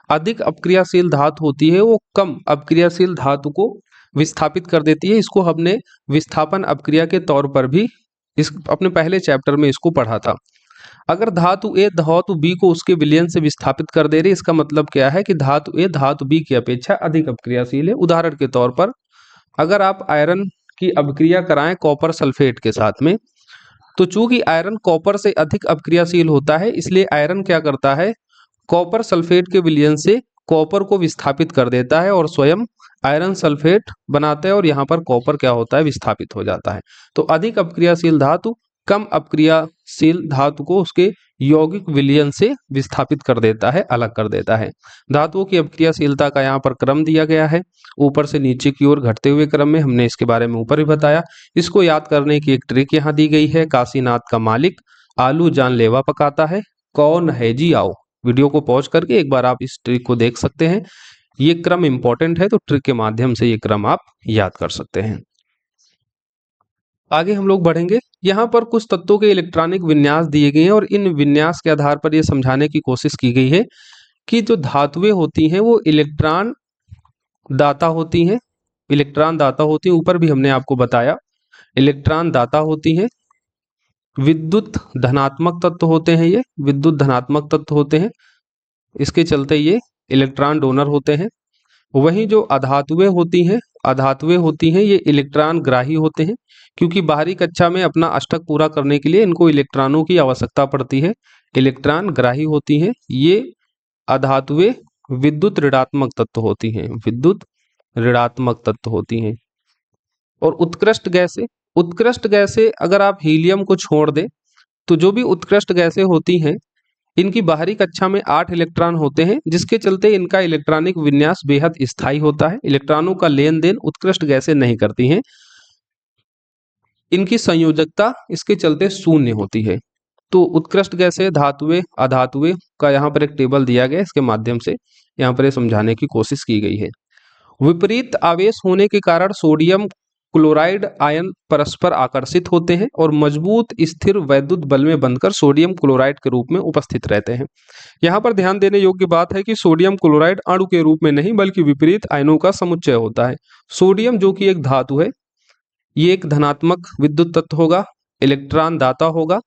अधिक अपक्रियाशील धातु होती है वो कम अपक्रियाशील धातु को विस्थापित कर देती है। इसको हमने विस्थापन अपक्रिया के तौर पर भी इस अपने पहले चैप्टर में इसको पढ़ा था। अगर धातु ए धातु बी को उसके विलयन से विस्थापित कर दे रही, इसका मतलब क्या है कि धातु ए धातु बी की अपेक्षा अधिक अपक्रियाशील है। उदाहरण के तौर पर अगर आप आयरन की अपक्रिया कराएं कॉपर सल्फेट के साथ में, तो चूंकि आयरन कॉपर से अधिक अपक्रियाशील होता है, इसलिए आयरन क्या करता है, कॉपर सल्फेट के विलयन से कॉपर को विस्थापित कर देता है और स्वयं आयरन सल्फेट बनाता है, और यहाँ पर कॉपर क्या होता है, विस्थापित हो जाता है। तो अधिक अपक्रियाशील धातु कम अपक्रियाशील धातु को उसके यौगिक विलयन से विस्थापित कर देता है, अलग कर देता है। धातुओं की अपक्रियाशीलता का यहाँ पर क्रम दिया गया है, ऊपर से नीचे की ओर घटते हुए क्रम में। हमने इसके बारे में ऊपर भी बताया। इसको याद करने की एक ट्रिक यहाँ दी गई है। काशीनाथ का मालिक आलू जानलेवा पकाता है, कौन है जी आओ। वीडियो को पॉज करके एक बार आप इस ट्रिक को देख सकते हैं। ये क्रम इंपॉर्टेंट है, तो ट्रिक के माध्यम से ये क्रम आप याद कर सकते हैं। आगे हम लोग बढ़ेंगे। यहाँ पर कुछ तत्वों के इलेक्ट्रॉनिक विन्यास दिए गए हैं, और इन विन्यास के आधार पर यह समझाने की कोशिश की गई है कि जो धातुएं होती हैं वो इलेक्ट्रॉन दाता होती हैं। इलेक्ट्रॉन दाता होती हैं, ऊपर भी हमने आपको बताया, इलेक्ट्रॉन दाता होती हैं। विद्युत धनात्मक तत्व होते हैं, ये विद्युत धनात्मक तत्व होते हैं, इसके चलते ये इलेक्ट्रॉन डोनर होते हैं। वहीं जो अधातुएं होती हैं ये इलेक्ट्रॉन ग्राही होते हैं, क्योंकि बाहरी कक्षा में अपना अष्टक पूरा करने के लिए इनको इलेक्ट्रॉनों की आवश्यकता पड़ती है। इलेक्ट्रॉन ग्राही होती हैं ये अधातुएं। विद्युत ऋणात्मक तत्व होती हैं, विद्युत ऋणात्मक तत्व होती हैं। और उत्कृष्ट गैसें अगर आप हीलियम को छोड़ दें, तो जो भी उत्कृष्ट गैसें होती हैं इनकी बाहरी कक्षा में 8 इलेक्ट्रॉन होते हैं, जिसके चलते इनका इलेक्ट्रॉनिक विन्यास बेहद स्थायी होता है। इलेक्ट्रॉनों का लेन देन उत्कृष्ट गैसें नहीं करती हैं, इनकी संयोजकता इसके चलते शून्य होती है। तो उत्कृष्ट गैसें, धातुएं, अधातुएं का यहाँ पर एक टेबल दिया गया है, इसके माध्यम से यहाँ पर समझाने की कोशिश की गई है। विपरीत आवेश होने के कारण सोडियम क्लोराइड आयन परस्पर आकर्षित होते हैं और मजबूत स्थिर वैद्युत बल में बंधकर सोडियम क्लोराइड के रूप में उपस्थित रहते हैं। यहाँ पर ध्यान देने योग्य बात है कि सोडियम क्लोराइड अणु के रूप में नहीं बल्कि विपरीत आयनों का समुच्चय होता है। सोडियम जो कि एक धातु है, ये एक धनात्मक विद्युत तत्व होगा, इलेक्ट्रॉन दाता होगा।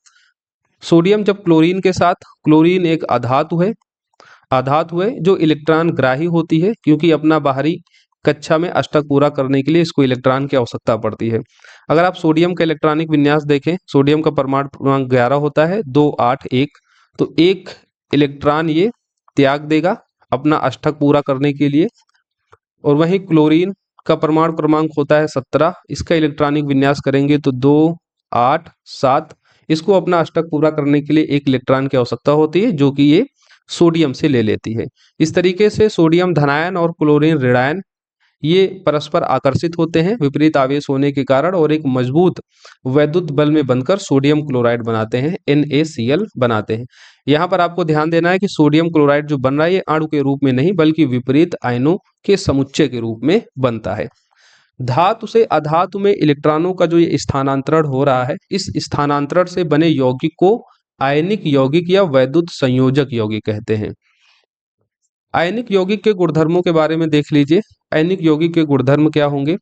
सोडियम जब क्लोरीन के साथ, क्लोरीन एक अधातु है जो इलेक्ट्रॉन ग्राही होती है, क्योंकि अपना बाहरी कक्षा में अष्टक पूरा करने के लिए इसको इलेक्ट्रॉन की आवश्यकता पड़ती है। अगर आप सोडियम का इलेक्ट्रॉनिक विन्यास देखें, सोडियम का परमाणु क्रमांक 11 होता है, 2 8 1, तो एक इलेक्ट्रॉन ये त्याग देगा अपना अष्टक पूरा करने के लिए। और वहीं क्लोरीन का परमाणु क्रमांक होता है 17, इसका इलेक्ट्रॉनिक विन्यास करेंगे तो 2 8 7, इसको अपना अष्टक पूरा करने के लिए एक इलेक्ट्रॉन की आवश्यकता होती है, जो कि ये सोडियम से ले लेती है। इस तरीके से सोडियम धनायन और क्लोरीन ऋणायन ये परस्पर आकर्षित होते हैं विपरीत आवेश होने के कारण, और एक मजबूत वैद्युत बल में बनकर सोडियम क्लोराइड बनाते हैं, NaCl बनाते हैं। यहाँ पर आपको ध्यान देना है कि सोडियम क्लोराइड जो बन रहा है ये अणु के रूप में नहीं बल्कि विपरीत आयनों के समुच्चय के रूप में बनता है। धातु से अधातु में इलेक्ट्रॉनों का जो ये स्थानांतरण हो रहा है, इस स्थानांतरण से बने यौगिक को आयनिक यौगिक या वैद्युत संयोजक यौगिक कहते हैं। आयनिक यौगिक के गुणधर्मों के बारे में देख लीजिए। आयनिक यौगिक के गुणधर्म क्या होंगे,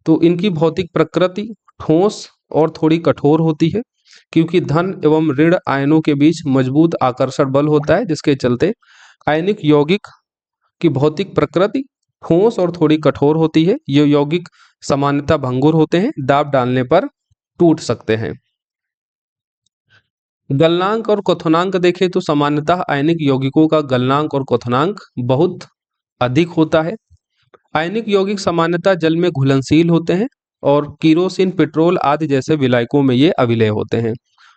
तो इनकी भौतिक प्रकृति ठोस और थोड़ी कठोर होती है, क्योंकि धन एवं ऋण आयनों के बीच मजबूत आकर्षण बल होता है, जिसके चलते आयनिक यौगिक की भौतिक प्रकृति ठोस और थोड़ी कठोर होती है। ये यौगिक सामान्यतः भंगुर होते हैं, दाब डालने पर टूट सकते हैं। गलनांक और क्वथनांक देखें तो सामान्यतः आयनिक यौगिकों का गलनांक और क्वथनांक बहुत अधिक होता है। आयनिक यौगिक सामान्यतः जल में घुलनशील होते हैं और केरोसिन, पेट्रोल आदि जैसे विलायकों में ये अविलेय होते हैं।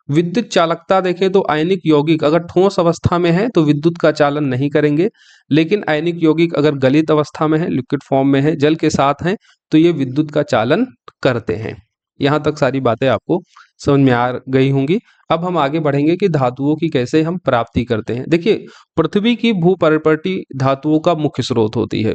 विद्युत चालकता देखें तो आयनिक यौगिक अगर ठोस अवस्था में है तो विद्युत का चालन नहीं करेंगे, लेकिन आयनिक यौगिक अगर गलित अवस्था में है, लिक्विड फॉर्म में है, जल के साथ हैं, तो ये विद्युत का चालन करते हैं। यहाँ तक सारी बातें आपको समझ में आ गई होंगी। अब हम आगे बढ़ेंगे कि धातुओं की कैसे हम प्राप्ति करते हैं। देखिए, पृथ्वी की भूपर्पटी धातुओं का मुख्य स्रोत होती है।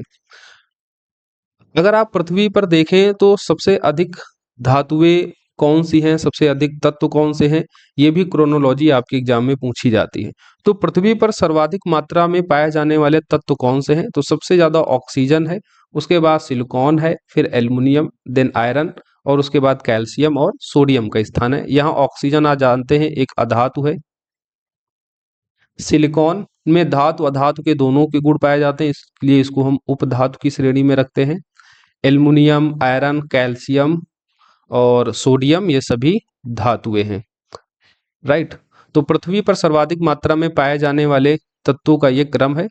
अगर आप पृथ्वी पर देखें तो सबसे अधिक धातुएं कौन सी हैं, सबसे अधिक तत्व कौन से हैं, ये भी क्रोनोलॉजी आपके एग्जाम में पूछी जाती है। तो पृथ्वी पर सर्वाधिक मात्रा में पाए जाने वाले तत्व कौन से हैं, तो सबसे ज्यादा ऑक्सीजन है, उसके बाद सिलिकॉन है, फिर एल्युमिनियम, देन आयरन, और उसके बाद कैल्शियम और सोडियम का स्थान है। यहाँ ऑक्सीजन आप जानते हैं एक अधातु है। सिलिकॉन में धातु अधातु के दोनों के गुण पाए जाते हैं, इसलिए इसको हम उपधातु की श्रेणी में रखते हैं। एल्युमिनियम, आयरन, कैल्शियम और सोडियम ये सभी धातुएं हैं, राइट। तो पृथ्वी पर सर्वाधिक मात्रा में पाए जाने वाले तत्वों का ये क्रम है।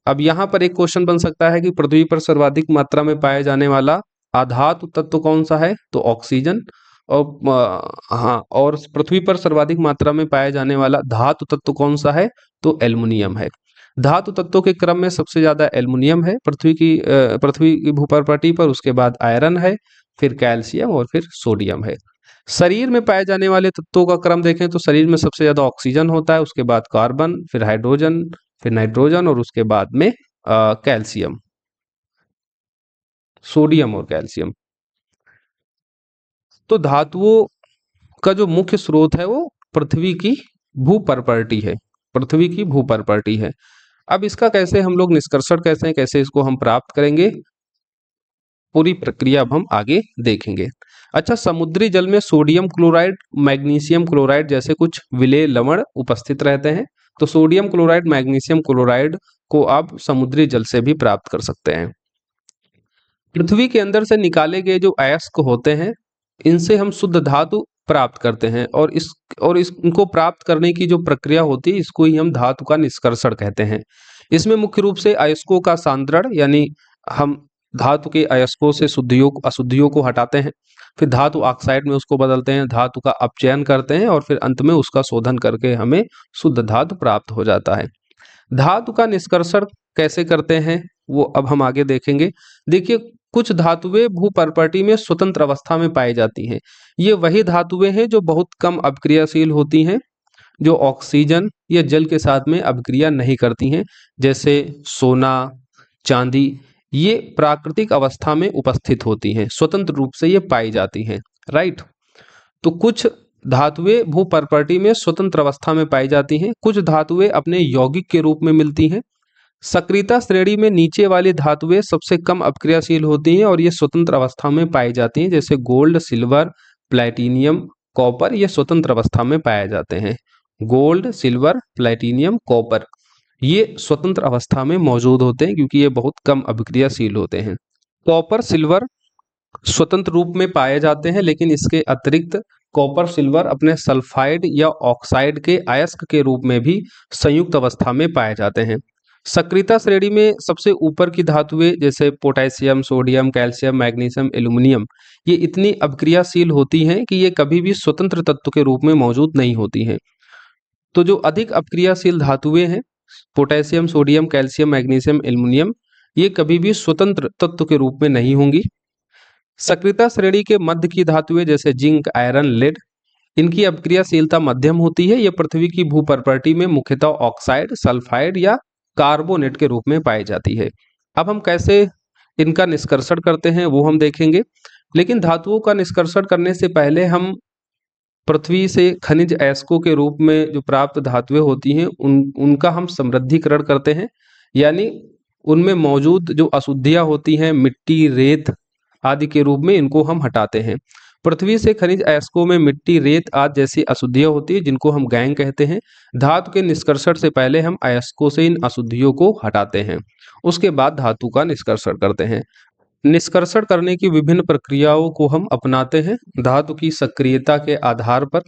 अब यहाँ पर एक क्वेश्चन बन सकता है कि पृथ्वी पर सर्वाधिक मात्रा में पाए जाने वाला अधातु तत्व कौन सा है, तो ऑक्सीजन। और हाँ, और पृथ्वी पर सर्वाधिक मात्रा में पाया जाने वाला धातु तत्व कौन सा है, तो एल्युमिनियम है। धातु तत्वों के क्रम में सबसे ज्यादा एल्युमिनियम है पृथ्वी की भूपर्पटी पर, उसके बाद आयरन है, फिर कैल्शियम और फिर सोडियम है। शरीर में पाए जाने वाले तत्वों का क्रम देखें तो शरीर में सबसे ज्यादा ऑक्सीजन होता है, उसके बाद कार्बन, फिर हाइड्रोजन, फिर नाइट्रोजन और उसके बाद में कैल्शियम, सोडियम और कैल्शियम। तो धातुओं का जो मुख्य स्रोत है वो पृथ्वी की भूपर्पटी है, पृथ्वी की भूपर्पटी है। अब इसका कैसे हम लोग निष्कर्षण कैसे हैं, कैसे इसको हम प्राप्त करेंगे, पूरी प्रक्रिया अब हम आगे देखेंगे। अच्छा, समुद्री जल में सोडियम क्लोराइड, मैग्नीशियम क्लोराइड जैसे कुछ विलेय लवण उपस्थित रहते हैं। तो सोडियम क्लोराइड, मैग्नीशियम क्लोराइड को आप समुद्री जल से भी प्राप्त कर सकते हैं। पृथ्वी के अंदर से निकाले गए जो अयस्क होते हैं, इनसे हम शुद्ध धातु प्राप्त करते हैं, और इनको प्राप्त करने की जो प्रक्रिया होती है इसको ही हम धातु का निष्कर्षण कहते हैं। इसमें मुख्य रूप से अयस्कों का सांद्रण, यानी हम धातु के अयस्कों से शुद्धियों अशुद्धियों को हटाते हैं, फिर धातु ऑक्साइड में उसको बदलते हैं, धातु का अपचयन करते हैं, और फिर अंत में उसका शोधन करके हमें शुद्ध धातु प्राप्त हो जाता है। धातु का निष्कर्षण कैसे करते हैं वो अब हम आगे देखेंगे। देखिए, कुछ धातुएं भूपर्पटी में स्वतंत्र अवस्था में पाई जाती हैं। ये वही धातुएं हैं जो बहुत कम अपक्रियाशील होती हैं, जो ऑक्सीजन या जल के साथ में अपक्रिया नहीं करती हैं, जैसे सोना, चांदी। ये प्राकृतिक अवस्था में उपस्थित होती हैं, स्वतंत्र रूप से ये पाई जाती हैं, राइट। तो कुछ धातुएं भूपर्पटी में स्वतंत्र अवस्था में पाई जाती हैं, कुछ धातुएं अपने यौगिक के रूप में मिलती हैं। सक्रियता श्रेणी में नीचे वाली धातुएं सबसे कम अपक्रियाशील होती हैं और ये स्वतंत्र अवस्था में पाई जाती हैं, जैसे गोल्ड, सिल्वर, प्लैटिनियम, कॉपर, ये स्वतंत्र अवस्था में पाए जाते हैं। गोल्ड, सिल्वर, प्लैटिनियम, कॉपर ये स्वतंत्र अवस्था में मौजूद होते हैं क्योंकि ये बहुत कम अभिक्रियाशील होते हैं। कॉपर सिल्वर स्वतंत्र रूप में पाए जाते हैं, लेकिन इसके अतिरिक्त कॉपर सिल्वर अपने सल्फाइड या ऑक्साइड के अयस्क के रूप में भी संयुक्त अवस्था में पाए जाते हैं। सक्रियता श्रेणी में सबसे ऊपर की धातुएं जैसे potassium, sodium, calcium, magnesium, aluminium, ये इतनी अभिक्रियाशील होती हैं कि ये कभी भी स्वतंत्र तत्व के रूप में मौजूद नहीं होती हैं। तो जो अधिक अभिक्रियाशील धातुएं हैं, potassium, sodium, calcium, magnesium, aluminium, ये कभी भी स्वतंत्र तत्व के रूप में नहीं होंगी। सक्रियता श्रेणी के मध्य की धातुएं जैसे जिंक, आयरन, लेड, इनकी अपक्रियाशीलता मध्यम होती है। ये पृथ्वी की भू प्रॉपर्टी में मुख्यतः ऑक्साइड, सल्फाइड या कार्बोनेट के रूप में पाई जाती है। अब हम कैसे इनका निष्कर्षण करते हैं वो हम देखेंगे, लेकिन धातुओं का निष्कर्षण करने से पहले हम पृथ्वी से खनिज अयस्कों के रूप में जो प्राप्त धातुएं होती हैं उनका हम समृद्धिकरण करते हैं, यानी उनमें मौजूद जो अशुद्धियां होती हैं, मिट्टी, रेत आदि के रूप में इनको हम हटाते हैं। पृथ्वी से खनिज अयस्कों में मिट्टी, रेत आदि जैसी अशुद्धियां होती है जिनको हम गैंग कहते हैं। धातु के निष्कर्षण से पहले हम अयस्कों से इन अशुद्धियों को हटाते हैं, उसके बाद धातु का निष्कर्षण करते हैं। निष्कर्षण करने की विभिन्न प्रक्रियाओं को हम अपनाते हैं धातु की सक्रियता के आधार पर।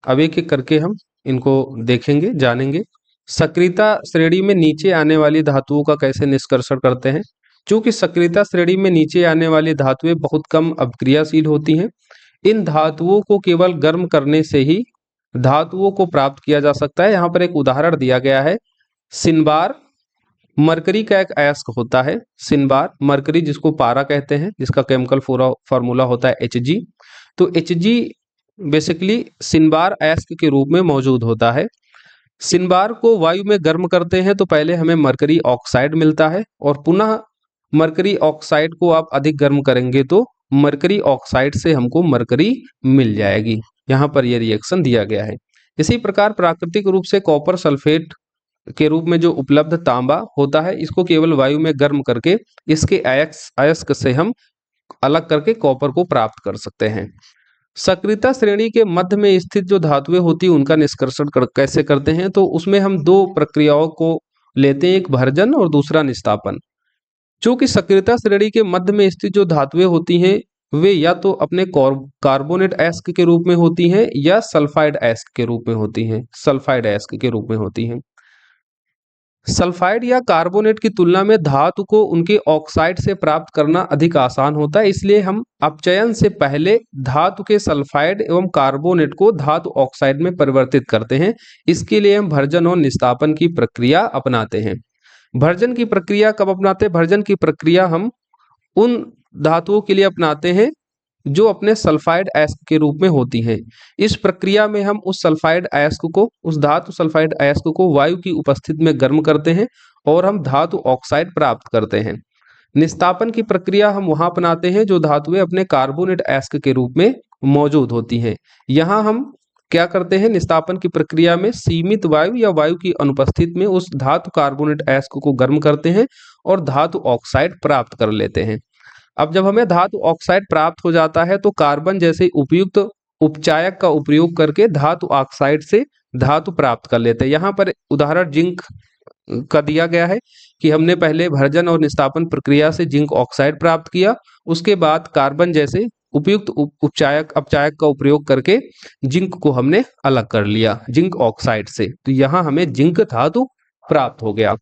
अब एक एक करके हम इनको देखेंगे, जानेंगे। सक्रियता श्रेणी में नीचे आने वाली धातुओं का कैसे निष्कर्षण करते हैं। चूंकि सक्रियता श्रेणी में नीचे आने वाली धातुएं बहुत कम अभिक्रियाशील होती हैं, इन धातुओं को केवल गर्म करने से ही धातुओं को प्राप्त किया जा सकता है। यहाँ पर एक उदाहरण दिया गया है, सिनबार मरकरी का एक अयस्क होता है। सिनबार मरकरी, जिसको पारा कहते हैं, जिसका केमिकल फॉर्मूला होता है Hg। तो Hg बेसिकली सिनबार अयस्क के रूप में मौजूद होता है। सिनबार को वायु में गर्म करते हैं तो पहले हमें मरकरी ऑक्साइड मिलता है, और पुनः मरकरी ऑक्साइड को आप अधिक गर्म करेंगे तो मरकरी ऑक्साइड से हमको मरकरी मिल जाएगी। यहाँ पर यह रिएक्शन दिया गया है। इसी प्रकार प्राकृतिक रूप से कॉपर सल्फेट के रूप में जो उपलब्ध तांबा होता है, इसको केवल वायु में गर्म करके इसके अयस्क से हम अलग करके कॉपर को प्राप्त कर सकते हैं। सक्रियता श्रेणी के मध्य में स्थित जो धातुएं होती हैं उनका निष्कर्षण कैसे करते हैं, तो उसमें हम दो प्रक्रियाओं को लेते हैं, एक भर्जन और दूसरा निस्तापन। चूंकि सक्रियता श्रेणी के मध्य में स्थित जो धातुएं होती हैं वे या तो अपने कार्बोनेट अयस्क के रूप में होती हैं या सल्फाइड अयस्क के रूप में होती हैं, सल्फाइड अयस्क के रूप में होती हैं। सल्फाइड या कार्बोनेट की तुलना में धातु को उनके ऑक्साइड से प्राप्त करना अधिक आसान होता है, इसलिए हम अपचयन से पहले धातु के सल्फाइड एवं कार्बोनेट को धातु ऑक्साइड में परिवर्तित करते हैं। इसके लिए हम भर्जन और निस्तापन की प्रक्रिया अपनाते हैं। भर्जन की प्रक्रिया कब अपनाते हैं? भर्जन की प्रक्रिया हम उन धातुओं के लिए अपनाते हैं जो अपने सल्फाइड अयस्क के रूप में होती हैं। इस प्रक्रिया में हम उस सल्फाइड अयस्क को, उस धातु सल्फाइड अयस्क को वायु की उपस्थिति में गर्म करते हैं और हम धातु ऑक्साइड प्राप्त करते हैं। निस्तापन की प्रक्रिया हम वहां अपनाते हैं जो धातुएं अपने कार्बोनेट अयस्क के रूप में मौजूद होती हैं। यहाँ हम क्या करते हैं, निस्तापन की प्रक्रिया में सीमित वायु या वायु की अनुपस्थिति में उस धातु कार्बोनेट अयस्क को गर्म करते हैं और धातु ऑक्साइड प्राप्त कर लेते हैं। अब जब हमें धातु ऑक्साइड प्राप्त हो जाता है तो कार्बन जैसे उपयुक्त उपचायक का उपयोग करके धातु ऑक्साइड से धातु प्राप्त कर लेते हैं। यहाँ पर उदाहरण जिंक का दिया गया है कि हमने पहले भर्जन और निस्तापन प्रक्रिया से जिंक ऑक्साइड प्राप्त किया, उसके बाद कार्बन जैसे उपयुक्त उपचायक अपचायक का उपयोग करके जिंक को हमने अलग कर लिया जिंक ऑक्साइड से, तो यहाँ हमें जिंक धातु प्राप्त हो गया।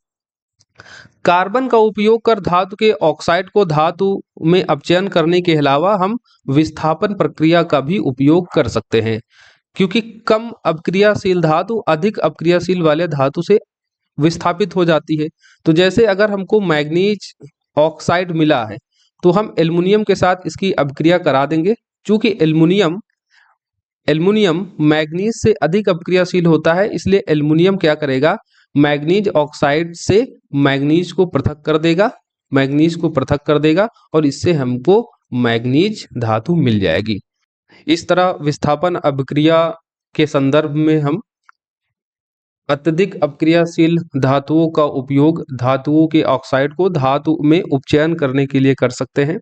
कार्बन का उपयोग कर धातु के ऑक्साइड को धातु में अपचयन करने के अलावा हम विस्थापन प्रक्रिया का भी उपयोग कर सकते हैं, क्योंकि कम अपक्रियाशील धातु अधिक अपक्रियाशील वाले धातु से विस्थापित हो जाती है। तो जैसे अगर हमको मैग्नीज ऑक्साइड मिला है तो हम एल्युमिनियम के साथ इसकी अपक्रिया करा देंगे। चूंकि एल्युमिनियम मैग्नीज से अधिक अपक्रियाशील होता है, इसलिए एल्युमिनियम क्या करेगा, मैग्नीज ऑक्साइड से मैग्नीज को पृथक कर देगा और इससे हमको मैग्नीज धातु मिल जाएगी। इस तरह विस्थापन अभिक्रिया के संदर्भ में हम अत्यधिक अपक्रियाशील धातुओं का उपयोग धातुओं के ऑक्साइड को धातु में उपचयन करने के लिए कर सकते हैं।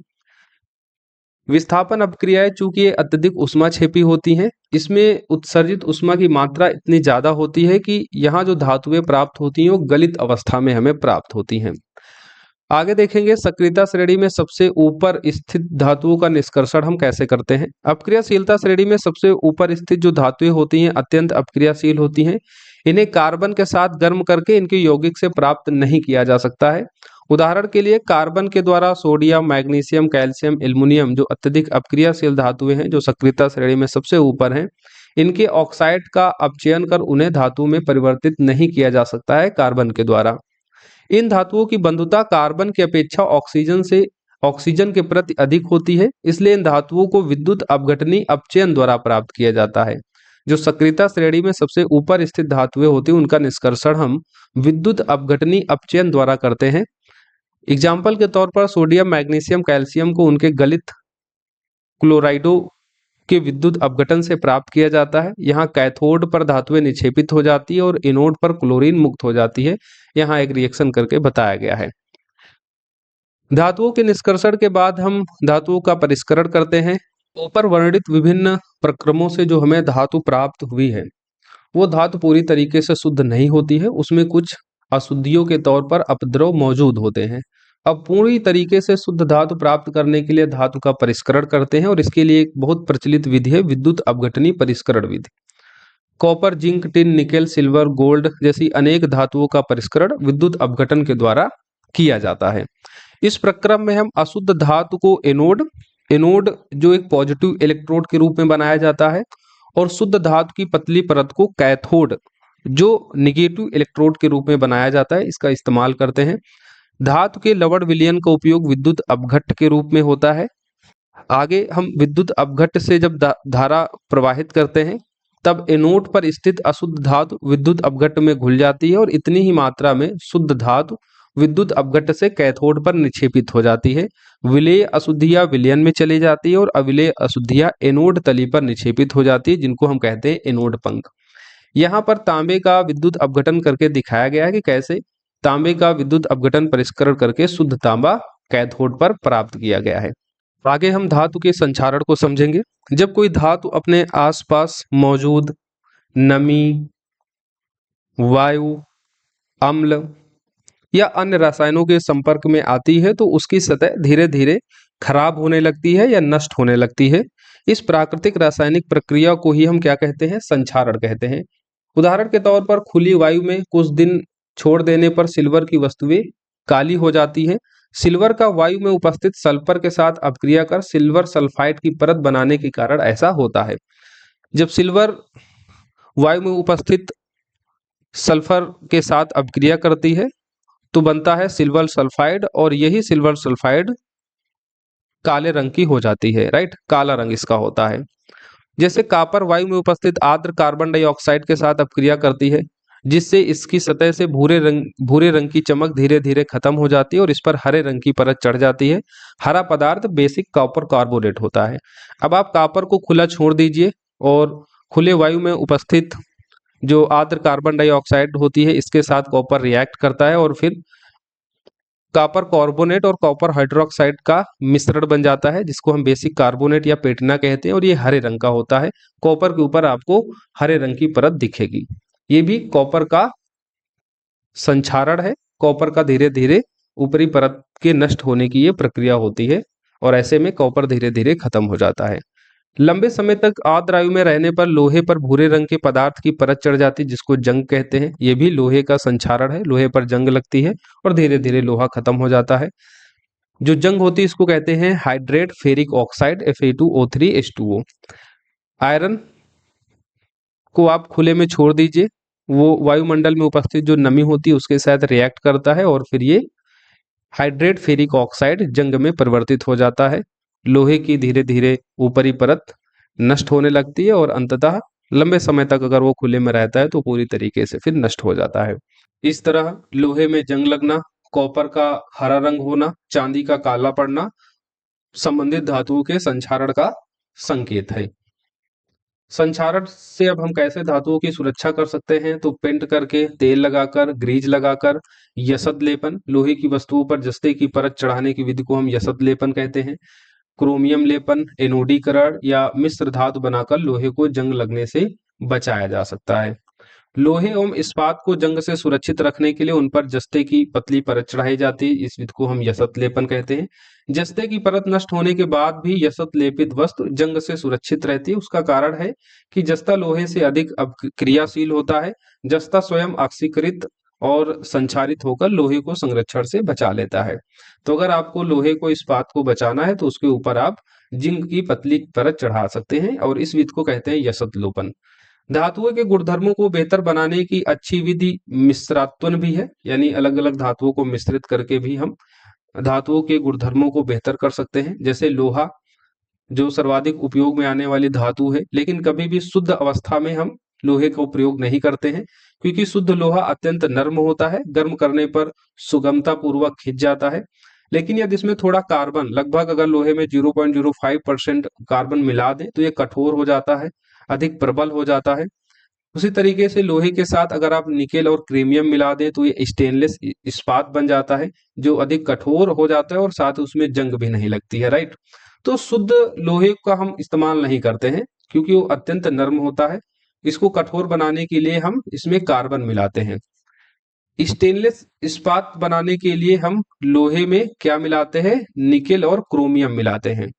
विस्थापन अपक्रियाएं चूंकि ये अत्यधिक ऊष्माक्षेपी होती हैं, इसमें उत्सर्जित ऊष्मा की मात्रा इतनी ज्यादा होती है कि यहाँ जो धातुएं प्राप्त होती हैं वो गलित अवस्था में हमें प्राप्त होती हैं। आगे देखेंगे सक्रियता श्रेणी में सबसे ऊपर स्थित धातुओं का निष्कर्षण हम कैसे करते हैं। अपक्रियाशीलता श्रेणी में सबसे ऊपर स्थित जो धातुएं होती हैं अत्यंत अपक्रियाशील होती हैं। इन्हें कार्बन के साथ गर्म करके इनके यौगिक से प्राप्त नहीं किया जा सकता है। उदाहरण के लिए कार्बन के द्वारा सोडियम, मैग्नीशियम, कैल्शियम, एल्युमिनियम जो अत्यधिक अपक्रियाशील धातुएं हैं, जो सक्रियता श्रेणी में सबसे ऊपर हैं, इनके ऑक्साइड का अपचयन कर उन्हें धातु में परिवर्तित नहीं किया जा सकता है कार्बन के द्वारा। इन धातुओं की बंधुता कार्बन की अपेक्षा ऑक्सीजन के प्रति अधिक होती है, इसलिए इन धातुओं को विद्युत अपघटनी अपचयन द्वारा प्राप्त किया जाता है। जो सक्रियता श्रेणी में सबसे ऊपर स्थित धातुएं होती हैं उनका निष्कर्षण हम विद्युत अपघटनी अपचयन द्वारा करते हैं। एग्जाम्पल के तौर पर सोडियम, मैग्नीशियम, कैल्शियम को उनके गलित क्लोराइडो के विद्युत अपघटन से प्राप्त किया जाता है। यहाँ कैथोड पर धातुएं निक्षेपित हो जाती है और एनोड पर क्लोरीन मुक्त हो जाती है। यहाँ एक रिएक्शन करके बताया गया है। धातुओं के निष्कर्षण के बाद हम धातुओं का परिष्करण करते हैं। ऊपर वर्णित विभिन्न प्रक्रमों से जो हमें धातु प्राप्त हुई है वो धातु पूरी तरीके से शुद्ध नहीं होती है, उसमें कुछ अशुद्धियों के तौर पर अपद्रव मौजूद होते हैं। अब पूरी तरीके से शुद्ध धातु प्राप्त करने के लिए धातु का परिष्करण करते हैं और इसके लिए एक बहुत प्रचलित विधि है विद्युत अपघटनी परिष्करण विधि। Copper, zinc, tin, nickel, silver, gold जैसी अनेक धातुओं का परिष्करण विद्युत अपघटन के द्वारा किया जाता है। इस प्रक्रम में हम अशुद्ध धातु को एनोड जो एक पॉजिटिव इलेक्ट्रोड के रूप में बनाया जाता है और शुद्ध धातु की पतली परत को कैथोड जो निगेटिव इलेक्ट्रोड के रूप में बनाया जाता है, इसका इस्तेमाल करते हैं। धातु के लवण विलयन का उपयोग विद्युत अपघट्ट के रूप में होता है। आगे हम विद्युत अपघट्ट से जब धारा प्रवाहित करते हैं तब एनोड पर स्थित अशुद्ध धातु विद्युत अपघट्ट में घुल जाती है और इतनी ही मात्रा में शुद्ध धातु विद्युत अपघट्ट से कैथोड पर निक्षेपित हो जाती है। विलेय अशुद्धियां विलयन में चली जाती है और अविलेय अशुद्धियां एनोड तली पर निक्षेपित हो जाती है, जिनको हम कहते हैं एनोड पंख। यहाँ पर तांबे का विद्युत अपघटन करके दिखाया गया है कि कैसे तांबे का विद्युत अपघटन परिष्करण करके शुद्ध तांबा कैथोड पर प्राप्त किया गया है। आगे हम धातु के संक्षारण को समझेंगे। जब कोई धातु अपने आसपास मौजूद नमी, वायु, अम्ल या अन्य रसायनों के संपर्क में आती है तो उसकी सतह धीरे धीरे खराब होने लगती है या नष्ट होने लगती है। इस प्राकृतिक रासायनिक प्रक्रिया को ही हम क्या कहते हैं? संक्षारण कहते हैं। उदाहरण के तौर पर खुली वायु में कुछ दिन छोड़ देने पर सिल्वर की वस्तुएं काली हो जाती है। सिल्वर का वायु में उपस्थित सल्फर के साथ अपक्रिया कर सिल्वर सल्फाइड की परत बनाने के कारण ऐसा होता है। जब सिल्वर वायु में उपस्थित सल्फर के साथ अपक्रिया करती है तो बनता है सिल्वर सल्फाइड और यही सिल्वर सल्फाइड काले रंग की हो जाती है, राइट, काला रंग इसका होता है। जैसे कॉपर वायु में उपस्थित आर्द्र कार्बन डाइऑक्साइड के साथ अपक्रिया करती है जिससे इसकी सतह से भूरे रंग की चमक धीरे धीरे खत्म हो जाती है और इस पर हरे रंग की परत चढ़ जाती है। हरा पदार्थ बेसिक कॉपर कार्बोनेट होता है। अब आप कॉपर को खुला छोड़ दीजिए और खुले वायु में उपस्थित जो आर्द्र कार्बन डाइऑक्साइड होती है इसके साथ कॉपर रिएक्ट करता है और फिर कॉपर कार्बोनेट और कॉपर हाइड्रोक्साइड का मिश्रण बन जाता है जिसको हम बेसिक कार्बोनेट या पेटिना कहते हैं और ये हरे रंग का होता है। कॉपर के ऊपर आपको हरे रंग की परत दिखेगी। ये भी कॉपर का संक्षारण है। कॉपर का धीरे धीरे ऊपरी परत के नष्ट होने की ये प्रक्रिया होती है और ऐसे में कॉपर धीरे धीरे खत्म हो जाता है। लंबे समय तक आर्द्र वायु में रहने पर लोहे पर भूरे रंग के पदार्थ की परत चढ़ जाती है जिसको जंग कहते हैं। ये भी लोहे का संक्षारण है। लोहे पर जंग लगती है और धीरे धीरे लोहा खत्म हो जाता है। जो जंग होती है इसको कहते हैं hydrate ferric oxide Fe2O3H2O। Iron को आप खुले में छोड़ दीजिए, वो वायुमंडल में उपस्थित जो नमी होती है उसके साथ रिएक्ट करता है और फिर ये हाइड्रेट फेरिक ऑक्साइड जंग में परिवर्तित हो जाता है। लोहे की धीरे धीरे ऊपरी परत नष्ट होने लगती है और अंततः लंबे समय तक अगर वो खुले में रहता है तो पूरी तरीके से फिर नष्ट हो जाता है। इस तरह लोहे में जंग लगना, कॉपर का हरा रंग होना, चांदी का काला पड़ना संबंधित धातुओं के संक्षारण का संकेत है। संक्षारण से अब हम कैसे धातुओं की सुरक्षा कर सकते हैं? तो पेंट करके, तेल लगाकर, ग्रीज लगाकर, यशत लेपन, लोहे की वस्तुओं पर जस्ते की परत चढ़ाने की विधि को हम यशत लेपन कहते हैं। क्रोमियम लेपन, एनोडीकरण या मिश्र धातु बनाकर लोहे को जंग लगने से बचाया जा सकता है। लोहे एवं इस्पात को जंग से सुरक्षित रखने के लिए उन पर जस्ते की पतली परत चढ़ाई जाती है। इस विधि को हम यसत लेपन कहते हैं। जस्ते की परत नष्ट होने के बाद भी यसत लेपित वस्तु जंग से सुरक्षित रहती है। उसका कारण है कि जस्ता लोहे से अधिक क्रियाशील होता है। जस्ता स्वयं ऑक्सीकृत और संक्षारित होकर लोहे को संरक्षण से बचा लेता है। तो अगर आपको लोहे को इस्पात को बचाना है तो उसके ऊपर आप जिंक की पतली परत चढ़ा सकते हैं और इस विधि को कहते हैं यसत लोपन। धातुओं के गुणधर्मों को बेहतर बनाने की अच्छी विधि मिश्रात्वन भी है, यानी अलग अलग धातुओं को मिश्रित करके भी हम धातुओं के गुणधर्मों को बेहतर कर सकते हैं। जैसे लोहा जो सर्वाधिक उपयोग में आने वाली धातु है, लेकिन कभी भी शुद्ध अवस्था में हम लोहे का प्रयोग नहीं करते हैं, क्योंकि शुद्ध लोहा अत्यंत नर्म होता है, गर्म करने पर सुगमता पूर्वक खिंच जाता है। लेकिन यदि इसमें थोड़ा कार्बन, लगभग अगर लोहे में 0.05% कार्बन मिला दें तो ये कठोर हो जाता है, अधिक प्रबल हो जाता है। उसी तरीके से लोहे के साथ अगर आप निकेल और क्रीमियम मिला दें तो ये स्टेनलेस इस्पात बन जाता है, जो अधिक कठोर हो जाता है और साथ उसमें जंग भी नहीं लगती है, राइट। तो शुद्ध लोहे का हम इस्तेमाल नहीं करते हैं क्योंकि वो अत्यंत नर्म होता है। इसको कठोर बनाने के लिए हम इसमें कार्बन मिलाते हैं। स्टेनलेस इस्पात बनाने के लिए हम लोहे में क्या मिलाते हैं? निकेल और क्रोमियम मिलाते हैं।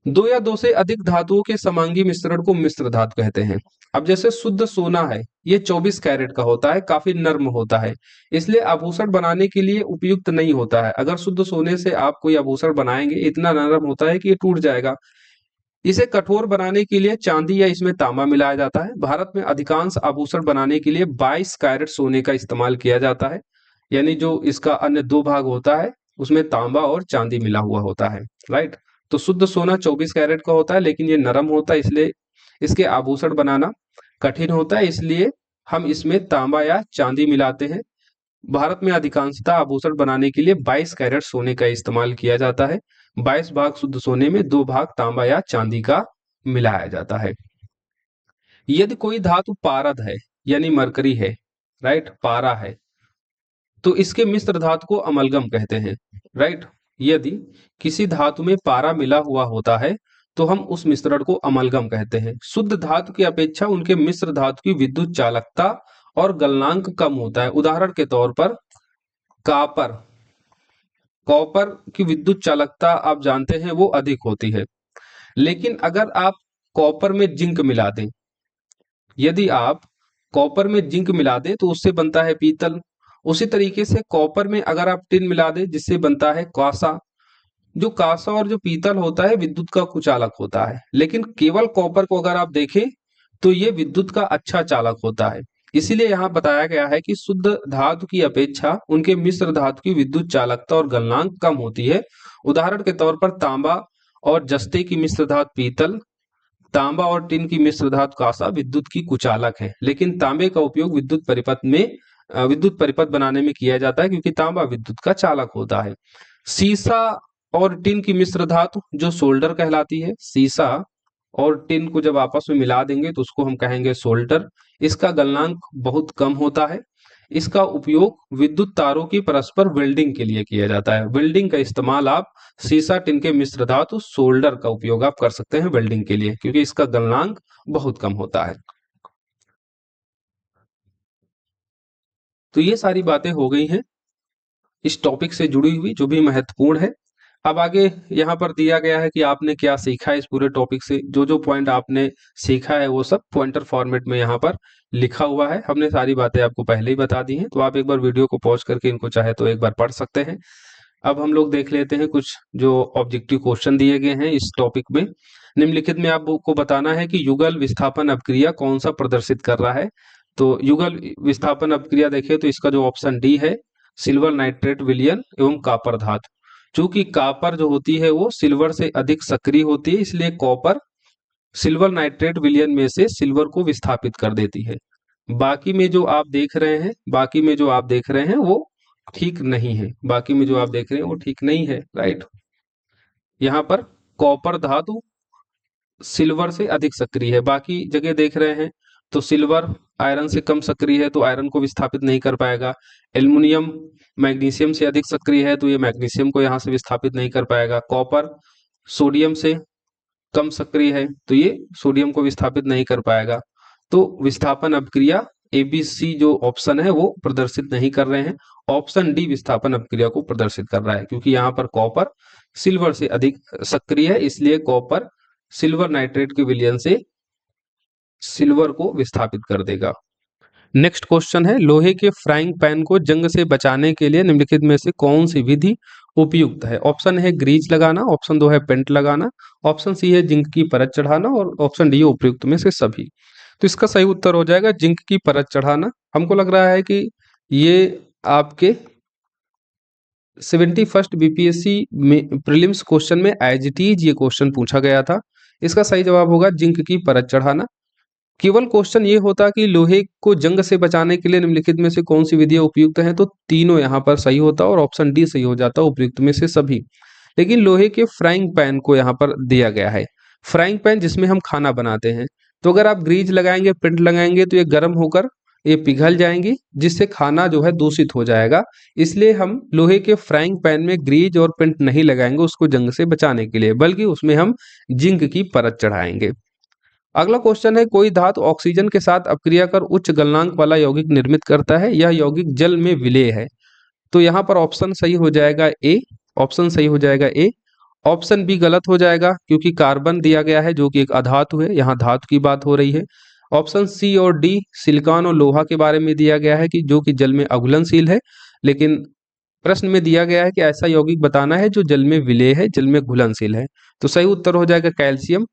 दो या दो से अधिक धातुओं के समांगी मिश्रण को मिश्र धातु कहते हैं। अब जैसे शुद्ध सोना है, ये 24 कैरेट का होता है, काफी नर्म होता है, इसलिए आभूषण बनाने के लिए उपयुक्त नहीं होता है। अगर शुद्ध सोने से आप कोई आभूषण बनाएंगे, इतना नरम होता है कि ये टूट जाएगा। इसे कठोर बनाने के लिए चांदी या इसमें तांबा मिलाया जाता है। भारत में अधिकांश आभूषण बनाने के लिए 22 कैरेट सोने का इस्तेमाल किया जाता है, यानी जो इसका अन्य दो भाग होता है उसमें तांबा और चांदी मिला हुआ होता है, राइट। तो शुद्ध सोना 24 कैरेट का होता है, लेकिन ये नरम होता है, इसलिए इसके आभूषण बनाना कठिन होता है, इसलिए हम इसमें तांबा या चांदी मिलाते हैं। भारत में अधिकांशतः आभूषण बनाने के लिए 22 कैरेट सोने का इस्तेमाल किया जाता है। 22 भाग शुद्ध सोने में 2 भाग तांबा या चांदी का मिलाया जाता है। यदि कोई धातु पारद है, यानी मरकरी है, राइट, पारा है, तो इसके मिश्र धातु को अमलगम कहते हैं, राइट। यदि किसी धातु में पारा मिला हुआ होता है तो हम उस मिश्रण को अमलगम कहते हैं। शुद्ध धातु की अपेक्षा उनके मिश्र धातु की विद्युत चालकता और गलनांक कम होता है। उदाहरण के तौर पर कॉपर, कॉपर की विद्युत चालकता आप जानते हैं वो अधिक होती है। लेकिन अगर आप कॉपर में जिंक मिला दें, यदि आप कॉपर में जिंक मिला दें तो उससे बनता है पीतल। उसी तरीके से कॉपर में अगर आप टिन मिला दें जिससे बनता है कांसा। जो कांसा और जो पीतल होता है विद्युत का कुचालक होता है, लेकिन केवल कॉपर को अगर आप देखें तो ये विद्युत का अच्छा चालक होता है। इसीलिए यहाँ बताया गया है कि शुद्ध धातु की अपेक्षा उनके मिश्र धातु की विद्युत चालकता और गलनांक कम होती है। उदाहरण के तौर पर तांबा और जस्ते की मिश्र धातु पीतल, तांबा और टिन की मिश्र धातु कांसा विद्युत की कुचालक है, लेकिन तांबे का उपयोग विद्युत परिपथ बनाने में किया जाता है क्योंकि तांबा विद्युत का चालक होता है। सीसा और टिन की मिश्र धातु जो सोल्डर कहलाती है, सीसा और टिन को जब आपस में मिला देंगे तो उसको हम कहेंगे सोल्डर। इसका गलनांक बहुत कम होता है। इसका उपयोग विद्युत तारों की परस्पर वेल्डिंग के लिए किया जाता है। वेल्डिंग का इस्तेमाल आप सीसा टिन के मिश्र धातु सोल्डर का उपयोग आप कर सकते हैं वेल्डिंग के लिए, क्योंकि इसका गलनांक बहुत कम होता है। तो ये सारी बातें हो गई हैं इस टॉपिक से जुड़ी हुई जो भी महत्वपूर्ण है। अब आगे यहाँ पर दिया गया है कि आपने क्या सीखा है इस पूरे टॉपिक से। जो जो पॉइंट आपने सीखा है वो सब पॉइंटर फॉर्मेट में यहाँ पर लिखा हुआ है। हमने सारी बातें आपको पहले ही बता दी हैं, तो आप एक बार वीडियो को पॉज करके इनको चाहे तो एक बार पढ़ सकते हैं। अब हम लोग देख लेते हैं कुछ जो ऑब्जेक्टिव क्वेश्चन दिए गए हैं इस टॉपिक में। निम्नलिखित में आपको बताना है कि युगल विस्थापन अपक्रिया कौन सा प्रदर्शित कर रहा है। तो युगल विस्थापन अपक्रिया देखिए तो इसका जो ऑप्शन डी है, सिल्वर नाइट्रेट विलयन एवं कॉपर धातु। चूंकि कॉपर जो होती है वो सिल्वर से अधिक सक्रिय होती है, इसलिए कॉपर सिल्वर नाइट्रेट विलयन में से सिल्वर को विस्थापित कर देती है। बाकी में जो आप देख रहे हैं, वो ठीक नहीं है। बाकी में जो आप देख रहे हैं वो ठीक नहीं है, राइट। यहाँ पर कॉपर धातु सिल्वर से अधिक सक्रिय है। बाकी जगह देख रहे हैं तो सिल्वर आयरन से कम सक्रिय है तो आयरन को विस्थापित नहीं कर पाएगा। एल्युमिनियम मैग्नीशियम से अधिक सक्रिय है तो ये मैग्नीशियम को यहाँ से विस्थापित नहीं कर पाएगा। कॉपर सोडियम से कम सक्रिय है तो ये सोडियम को विस्थापित नहीं कर पाएगा। तो विस्थापन अपक्रिया ए बी सी जो ऑप्शन है वो प्रदर्शित नहीं कर रहे हैं। ऑप्शन डी विस्थापन अपक्रिया को प्रदर्शित कर रहा है, क्योंकि यहाँ पर कॉपर सिल्वर से अधिक सक्रिय है, इसलिए कॉपर सिल्वर नाइट्रेट के विलयन से सिल्वर को विस्थापित कर देगा। नेक्स्ट क्वेश्चन है, लोहे के फ्राइंग पैन को जंग से बचाने के लिए निम्नलिखित में से कौन सी विधि उपयुक्त है? ऑप्शन है ग्रीज लगाना, ऑप्शन दो है पेंट लगाना, ऑप्शन सी है जिंक की परत चढ़ाना और ऑप्शन डी उपयुक्त में से सभी। तो इसका सही उत्तर हो जाएगा जिंक की परत चढ़ाना। हमको लग रहा है कि ये आपके 71st बीपीएससी में प्रीलिम्स क्वेश्चन में एज इट इज ये क्वेश्चन पूछा गया था। इसका सही जवाब होगा जिंक की परत चढ़ाना। केवल क्वेश्चन ये होता कि लोहे को जंग से बचाने के लिए निम्नलिखित में से कौन सी विधियां उपयुक्त हैं, तो तीनों यहाँ पर सही होता और ऑप्शन डी सही हो जाता उपयुक्त में से सभी। लेकिन लोहे के फ्राइंग पैन को यहाँ पर दिया गया है, फ्राइंग पैन जिसमें हम खाना बनाते हैं, तो अगर आप ग्रीज लगाएंगे पेंट लगाएंगे तो ये गर्म होकर ये पिघल जाएंगी, जिससे खाना जो है दूषित हो जाएगा। इसलिए हम लोहे के फ्राइंग पैन में ग्रीज और पेंट नहीं लगाएंगे उसको जंग से बचाने के लिए, बल्कि उसमें हम जिंक की परत चढ़ाएंगे। अगला क्वेश्चन है, कोई धातु ऑक्सीजन के साथ अपक्रिया कर उच्च गलनांक वाला यौगिक निर्मित करता है, यह यौगिक जल में विलेय है। तो यहाँ पर ऑप्शन सही हो जाएगा ए, ऑप्शन सही हो जाएगा ए। ऑप्शन बी गलत हो जाएगा, क्योंकि कार्बन दिया गया है जो कि एक अधातु है, यहाँ धातु की बात हो रही है। ऑप्शन सी और डी सिलिकॉन और लोहा के बारे में दिया गया है कि जो कि जल में अघुलनशील है, लेकिन प्रश्न में दिया गया है कि ऐसा यौगिक बताना है जो जल में विलेय है, जल में घुलनशील है। तो सही उत्तर हो जाएगा कैल्शियम।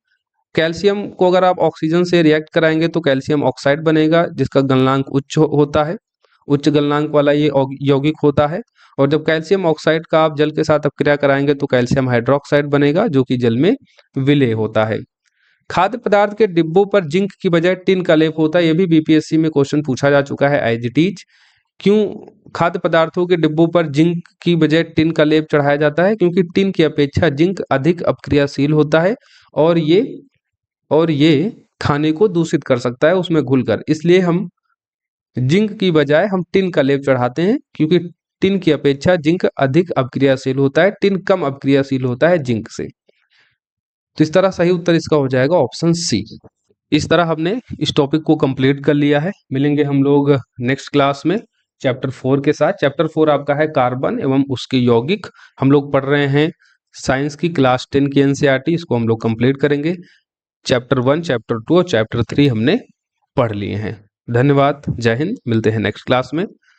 कैल्शियम को अगर आप ऑक्सीजन से रिएक्ट कराएंगे तो कैल्शियम ऑक्साइड बनेगा, जिसका गलनांक उच्च होता है, उच्च गलनांक वाला ये यौगिक होता है। और जब कैल्शियम ऑक्साइड का आप जल के साथ अपक्रिया कराएंगे तो कैल्शियम हाइड्रोक्साइड बनेगा, जो कि जल में विलेय होता है। खाद्य पदार्थ के डिब्बों पर जिंक की बजाय टिन का लेप होता है, यह भी बीपीएससी में क्वेश्चन पूछा जा चुका है एज इट इज। क्यों खाद्य पदार्थों के डिब्बों पर जिंक की बजाय टिन का लेप चढ़ाया जाता है? क्योंकि टिन की अपेक्षा जिंक अधिक अपक्रियाशील होता है और ये खाने को दूषित कर सकता है उसमें घुलकर, इसलिए हम जिंक की बजाय हम टिन का लेप चढ़ाते हैं, क्योंकि टिन की अपेक्षा जिंक अधिक अपक्रियाशील होता है, टिन कम अपक्रियाशील होता है जिंक से। तो इस तरह सही उत्तर इसका हो जाएगा ऑप्शन सी। इस तरह हमने इस टॉपिक को कंप्लीट कर लिया है। मिलेंगे हम लोग नेक्स्ट क्लास में चैप्टर 4 के साथ। चैप्टर 4 आपका है कार्बन एवं उसके यौगिक। हम लोग पढ़ रहे हैं साइंस की क्लास 10 की एनसीईआरटी, इसको हम लोग कंप्लीट करेंगे। चैप्टर 1, चैप्टर 2 और चैप्टर 3 हमने पढ़ लिए हैं। धन्यवाद, जय हिंद, मिलते हैं नेक्स्ट क्लास में।